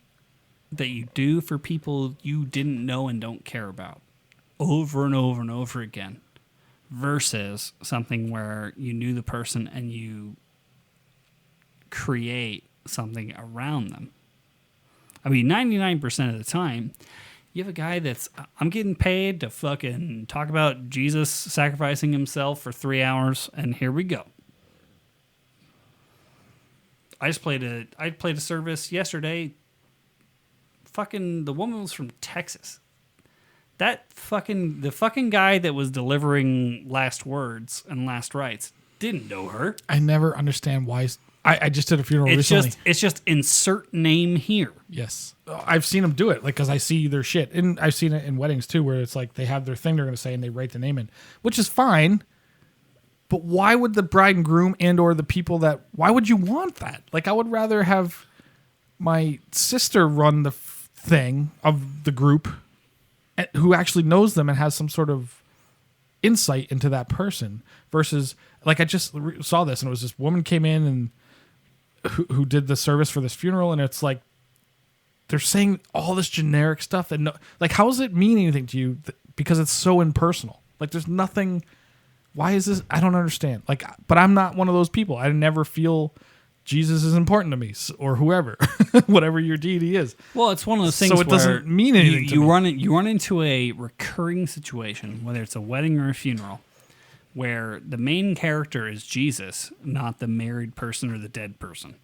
that you do for people you didn't know and don't care about over and over and over again versus something where you knew the person and you create something around them. I mean, 99% of the time, you have a guy I'm getting paid to fucking talk about Jesus sacrificing himself for 3 hours, and here we go. I played a service yesterday. Fucking the woman was from Texas. The fucking guy that was delivering last words and last rites didn't know her. I never understand why. I just did a funeral recently. It's just insert name here. Yes. I've seen them do it, like, because I see their shit. And I've seen it in weddings, too, where it's like they have their thing they're going to say and they write the name in, which is fine. But why would the bride and groom and or the people why would you want that? Like, I would rather have my sister run the thing of the group who actually knows them and has some sort of insight into that person versus, like, I just saw this and it was this woman came in and who did the service for this funeral, and it's like they're saying all this generic stuff and like, how does it mean anything to you? Because it's so impersonal. Like, there's nothing. Why is this? I don't understand. Like, but I'm not one of those people. I never feel Jesus is important to me or whoever, whatever your deity is. Well, it's one of those things. So it doesn't mean anything. You run into a recurring situation, whether it's a wedding or a funeral, where the main character is Jesus, not the married person or the dead person.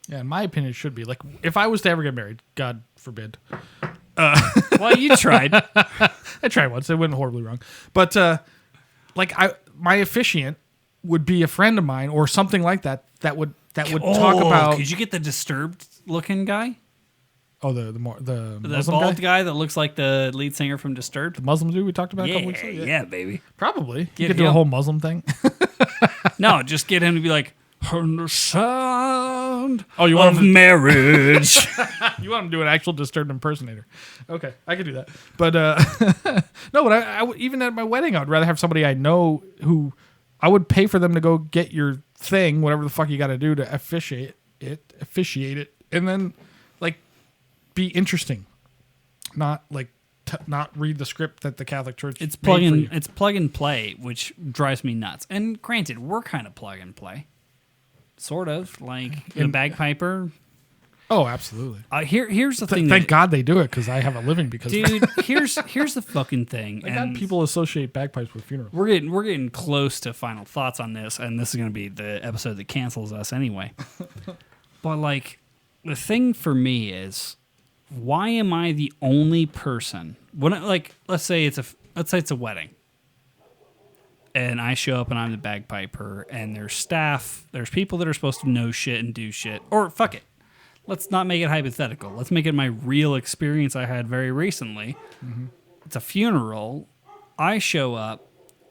Yeah, in my opinion, it should be. Like, if I was to ever get married, God forbid. Well, you tried. I tried once. It went horribly wrong. But my officiant would be a friend of mine or something like that would talk about. Could you get the disturbed looking guy? Oh, the The Muslim bald guy? guy that looks like the lead singer from Disturbed. The Muslim dude we talked about a couple weeks ago? Yeah, baby. Probably. You Get could do a him. whole Muslim thing. No, just get him to be like, "On the sound Oh, you want of him marriage." You want him to do an actual Disturbed impersonator. Okay, I could do that. But no, but even at my wedding, I would rather have somebody I know who I would pay for them to go get your thing, whatever the fuck you got to do to officiate it, and then like be interesting, not like not read the script that the Catholic Church. It's made for you. It's plug and play, which drives me nuts. And granted, we're kind of plug and play, sort of like the bagpiper. Oh, absolutely. Here's the thing. Thank God they do it because I have a living because Dude, here's the fucking thing. thank God people associate bagpipes with funerals. We're getting close to final thoughts on this, and this is going to be the episode that cancels us anyway. But like, the thing for me is, why am I the only person when let's say it's a wedding, and I show up and I'm the bagpiper, and there's staff, there's people that are supposed to know shit and do shit, or fuck it. Let's not make it hypothetical. Let's make it my real experience I had very recently. Mm-hmm. It's a funeral. I show up,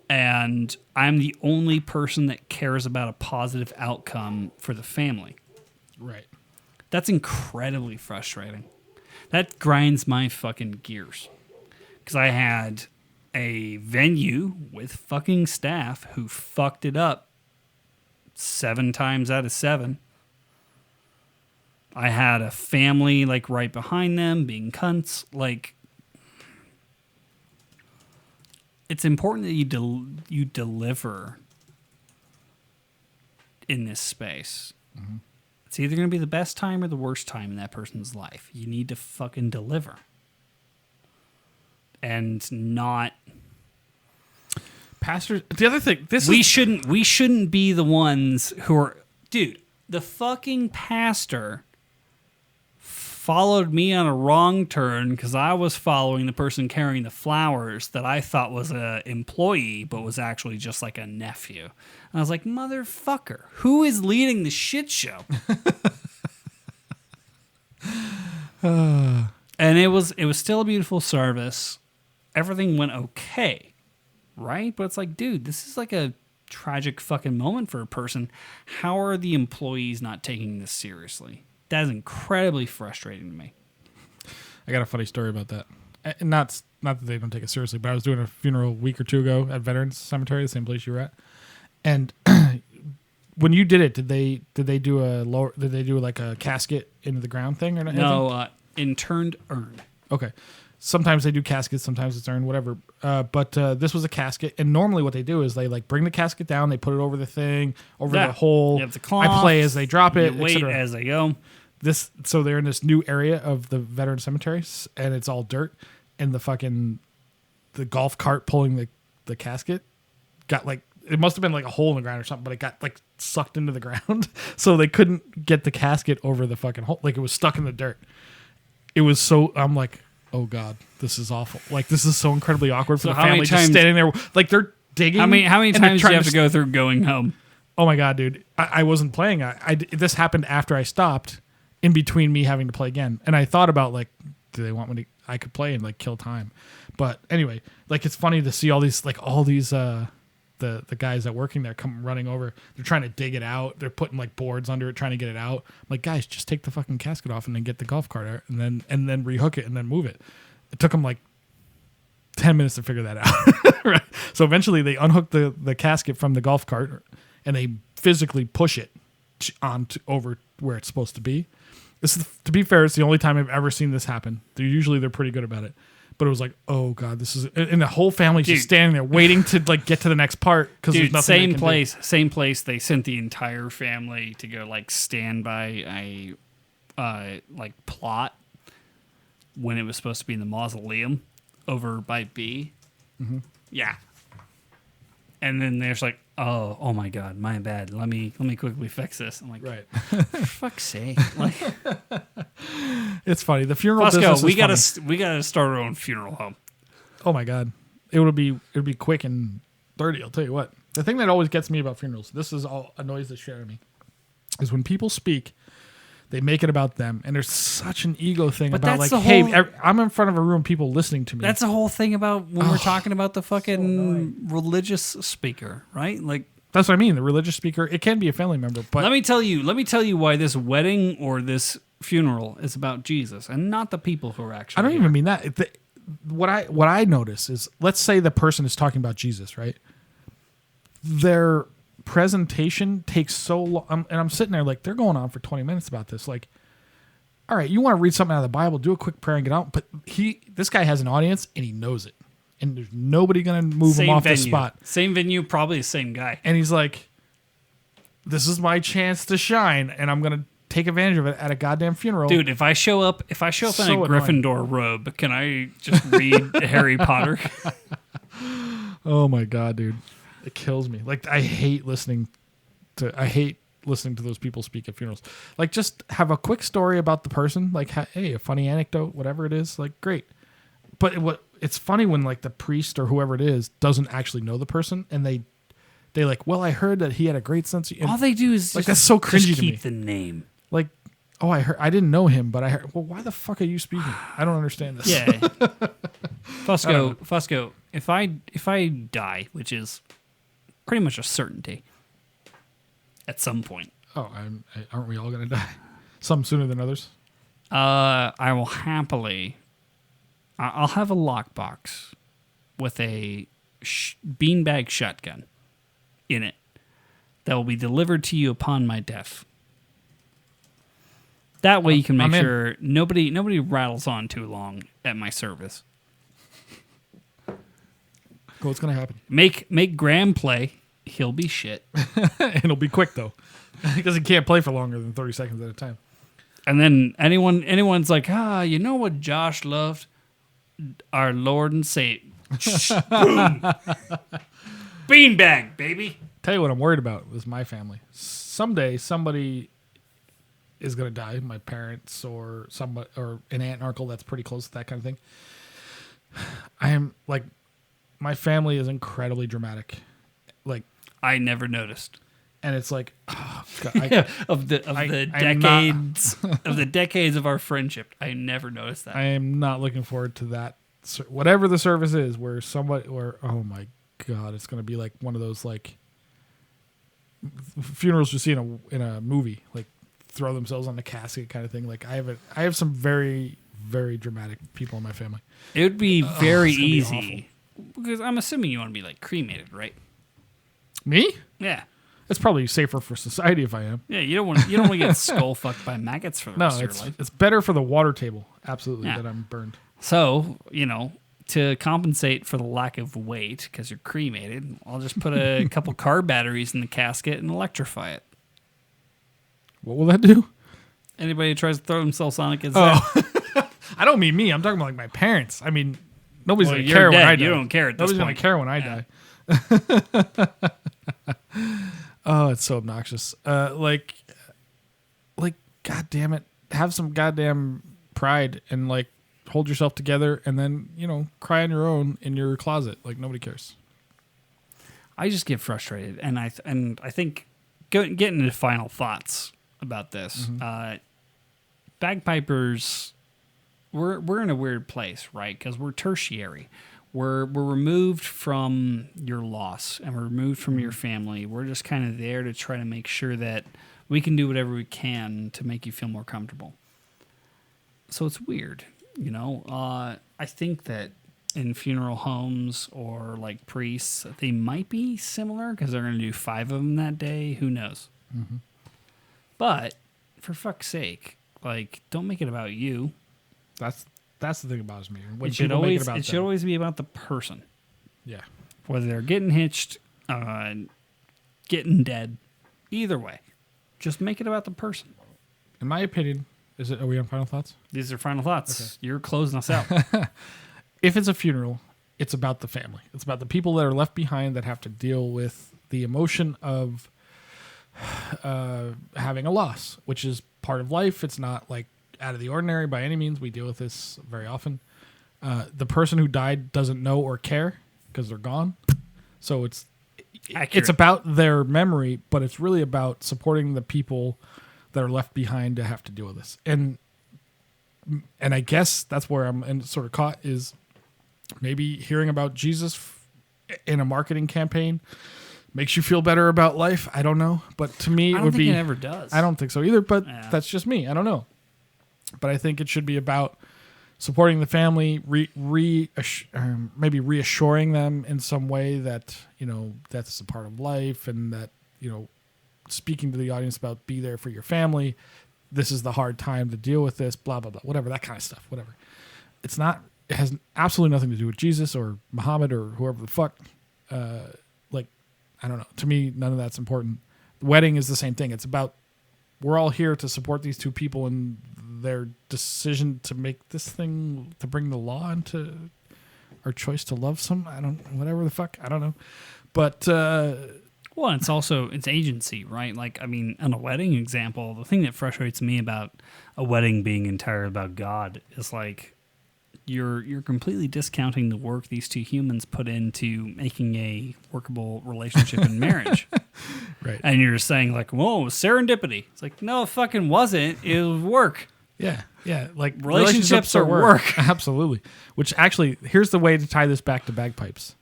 and I'm the only person that cares about a positive outcome for the family. Right. That's incredibly frustrating. That grinds my fucking gears. Because I had a venue with fucking staff who fucked it up 7 times out of 7. I had a family like right behind them being cunts. Like, it's important that you deliver in this space. Mm-hmm. It's either going to be the best time or the worst time in that person's life. You need to fucking deliver. And not... Pastors... The other thing... We shouldn't be the ones who are... Dude, the fucking pastor followed me on a wrong turn because I was following the person carrying the flowers that I thought was an employee, but was actually just like a nephew. And I was like, motherfucker, who is leading the shit show? And it was still a beautiful service. Everything went okay, right? But it's like, dude, this is like a tragic fucking moment for a person. How are the employees not taking this seriously? That is incredibly frustrating to me. I got a funny story about that. And not that they don't take it seriously, but I was doing a funeral a week or two ago at Veterans Cemetery, the same place you were at. And when you did it, did they do like a casket into the ground thing or anything? No, interned urn. Okay. Sometimes they do caskets, sometimes it's urn, whatever. But this was a casket, and normally what they do is they like bring the casket down, they put it over the thing, over the hole. You have the cloth, I play as they drop it, wait as they go. So they're in this new area of the veteran cemeteries, and it's all dirt, and the golf cart pulling the casket got like, it must have been like a hole in the ground or something, but it got like sucked into the ground, so they couldn't get the casket over the fucking hole, like it was stuck in the dirt. It was so, I'm like, oh God, this is awful. Like, this is so incredibly awkward for the family just standing there. Like, they're digging. How many times do you have to go through going home? Oh my God, dude. I wasn't playing. This happened after I stopped, in between me having to play again. And I thought about, like, do they want me to, I could play and, like, kill time. But anyway, like, it's funny to see all these the guys that working there come running over. They're trying to dig it out. They're putting like boards under it, trying to get it out. I'm like, guys, just take the fucking casket off and then get the golf cart out and then rehook it and then move it. It took them like 10 minutes to figure that out. Right. So eventually they unhook the casket from the golf cart and they physically push it over where it's supposed to be. This is, to be fair, it's the only time I've ever seen this happen. They're pretty good about it. But it was like, oh God, this is, and the whole family's just standing there waiting to like get to the next part because there's nothing. Same place. They sent the entire family to go like stand by a like plot when it was supposed to be in the mausoleum over by B. Mm-hmm. Yeah. And then there's like, oh my God, my bad. Let me quickly fix this. I'm like, right. For fuck's sake. Like, it's funny. The funeral let's business go. is We gotta start our own funeral home. Oh my God. It would be quick and dirty, I'll tell you what. The thing that always gets me about funerals, this is all annoys the shit out of me, is when people speak, They make it about them, and there's such an ego thing But about that's like, the hey, whole- I'm in front of a room, people listening to me. That's the whole thing about when we're talking about the fucking religious speaker, right? Like, That's what I mean. The religious speaker, it can be a family member, but let me tell you why this wedding or this funeral is about Jesus and not the people who are actually I don't here. even mean that. What I notice is, let's say the person is talking about Jesus, right? Their presentation takes so long, and I'm sitting there like, they're going on for 20 minutes about this. Like, all right, you want to read something out of the Bible, do a quick prayer and get out. But this guy has an audience and he knows it, and there's nobody going to move him off the spot. Same venue, probably the same guy. And he's like, this is my chance to shine, and I'm going to take advantage of it at a goddamn funeral. Dude, if I show up in So a annoying. Gryffindor robe, can I just read Harry Potter? Oh my god, dude, it kills me. Like, I hate listening to those people speak at funerals. Like, just have a quick story about the person. Like, hey, a funny anecdote, whatever it is. Like, great. But it's funny when like the priest or whoever it is doesn't actually know the person, and they like, well, I heard that he had a great sense of. All they do is like, just, that's so cringy just to keep me. the name. Like, oh, I didn't know him, but I heard. Well, why the fuck are you speaking? I don't understand this. Yeah. Fusco, if I die, which is pretty much a certainty at some point, Oh, aren't we all gonna die? Some sooner than others. I will happily. I'll have a lockbox with a beanbag shotgun in it that will be delivered to you upon my death. That way you can make I'm in. sure nobody rattles on too long at my service. What's gonna happen? Make Graham play. He'll be shit. And it'll be quick though, because he can't play for longer than 30 seconds at a time. And then anyone's like, you know what Josh loved? Our Lord and Savior. Boom. Beanbag, baby. Tell you what I'm worried about is my family. Someday somebody is gonna die, my parents or somebody or an aunt and uncle that's pretty close to that kind of thing. I am like, my family is incredibly dramatic, like, I never noticed. and it's like, oh, God, of the I'm decades of the decades of our friendship, I never noticed that. I am not looking forward to that. Whatever the service is, where oh my God, it's going to be like one of those like funerals you see in a movie, like throw themselves on the casket kind of thing. Like, I have some very, very dramatic people in my family. It would be very it's gonna be easy because I'm assuming you want to be like cremated, right? Me? Yeah. It's probably safer for society if I am. Yeah, you don't want to get skull fucked by maggots for the No, rest of your life. it's better for the water table, absolutely, Yeah. that I'm burned. So, to compensate for the lack of weight, because you're cremated, I'll just put a couple car batteries in the casket and electrify it. What will that do? Anybody who tries to throw themselves on it gets that. I don't mean me. I'm talking about like my parents. I mean, nobody's Well, gonna you're care when dead. I die. You don't care at this Nobody's point. gonna care when I Yeah. die. Oh, it's so obnoxious. Like, God damn it, have some goddamn pride and like hold yourself together, and then cry on your own in your closet. Like, nobody cares. I just get frustrated, and I think getting into final thoughts about this. Bagpipers, we're in a weird place, right? Because we're tertiary. We're removed from your loss, and we're removed from your family. We're just kind of there to try to make sure that we can do whatever we can to make you feel more comfortable. So it's weird, I think that in funeral homes or like priests, they might be similar because they're going to do 5 of them that day. Who knows? Mm-hmm. But for fuck's sake, like, don't make it about you. That's the thing about me. When It should people make always about it should them. always be about the person, Yeah. whether they're getting hitched, getting dead. Either way, just make it about the person. In my opinion, are we on final thoughts? These are final thoughts. You're closing us out. If it's a funeral, it's about the family. It's about the people that are left behind that have to deal with the emotion of having a loss, which is part of life. It's not like out of the ordinary by any means. We deal with this very often. The person who died doesn't know or care because they're gone. So it's Accurate. about their memory, but it's really about supporting the people that are left behind to have to deal with this. And I guess that's where I'm sort of caught, is maybe hearing about Jesus in a marketing campaign makes you feel better about life. I don't know. But to me, I don't think it ever does. I don't think so either, but Yeah. that's just me. I don't know. But I think it should be about supporting the family, maybe reassuring them in some way that, that's a part of life, and that, speaking to the audience about be there for your family. This is the hard time to deal with this, blah, blah, blah, whatever, that kind of stuff, whatever. It has absolutely nothing to do with Jesus or Muhammad or whoever the fuck. I don't know. To me, none of that's important. The wedding is the same thing. It's about, we're all here to support these two people in their decision to make this thing, to bring the law into our choice to love whatever the fuck, I don't know. But, well, it's agency, right? Like, I mean, on a wedding example, the thing that frustrates me about a wedding being entirely about God is like, you're completely discounting the work these two humans put into making a workable relationship in marriage. right. And you're saying like, whoa, serendipity. It's like, no, it fucking wasn't. It was work. Yeah. Like Relationships are work. Absolutely. Which actually, here's the way to tie this back to bagpipes.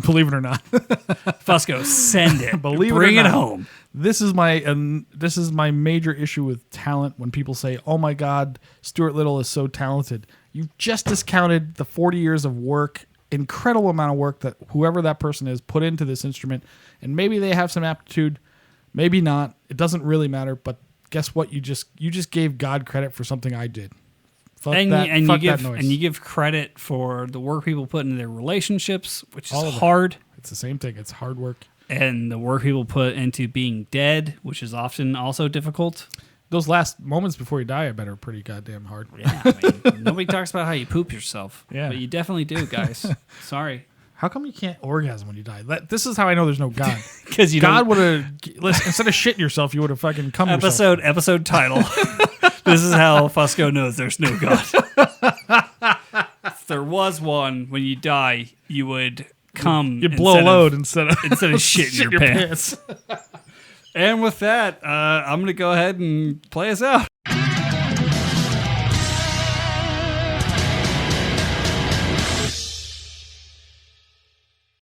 Believe it or not. Fusco, send it. Bring Bring it home. This is my major issue with talent. When people say, "Oh my God, Stuart Little is so talented," you've just discounted the 40 years of work, incredible amount of work that whoever that person is put into this instrument. And maybe they have some aptitude, maybe not. It doesn't really matter. But guess what? You just gave God credit for something I did. You give credit for the work people put into their relationships, which is hard. It's the same thing. It's hard work. And the work people put into being dead, which is often also difficult. Those last moments before you die, I bet, are pretty goddamn hard. Yeah, I mean, nobody talks about how you poop yourself. Yeah. But you definitely do, guys. Sorry. How come you can't orgasm when you die? This is how I know there's no God. Because God would have, instead of shitting yourself, you would have fucking come yourself. Episode title. This is how Fusco knows there's no God. If there was one, when you die, you would come. You blow a load instead of shitting your pants. And with that, I'm going to go ahead and play us out.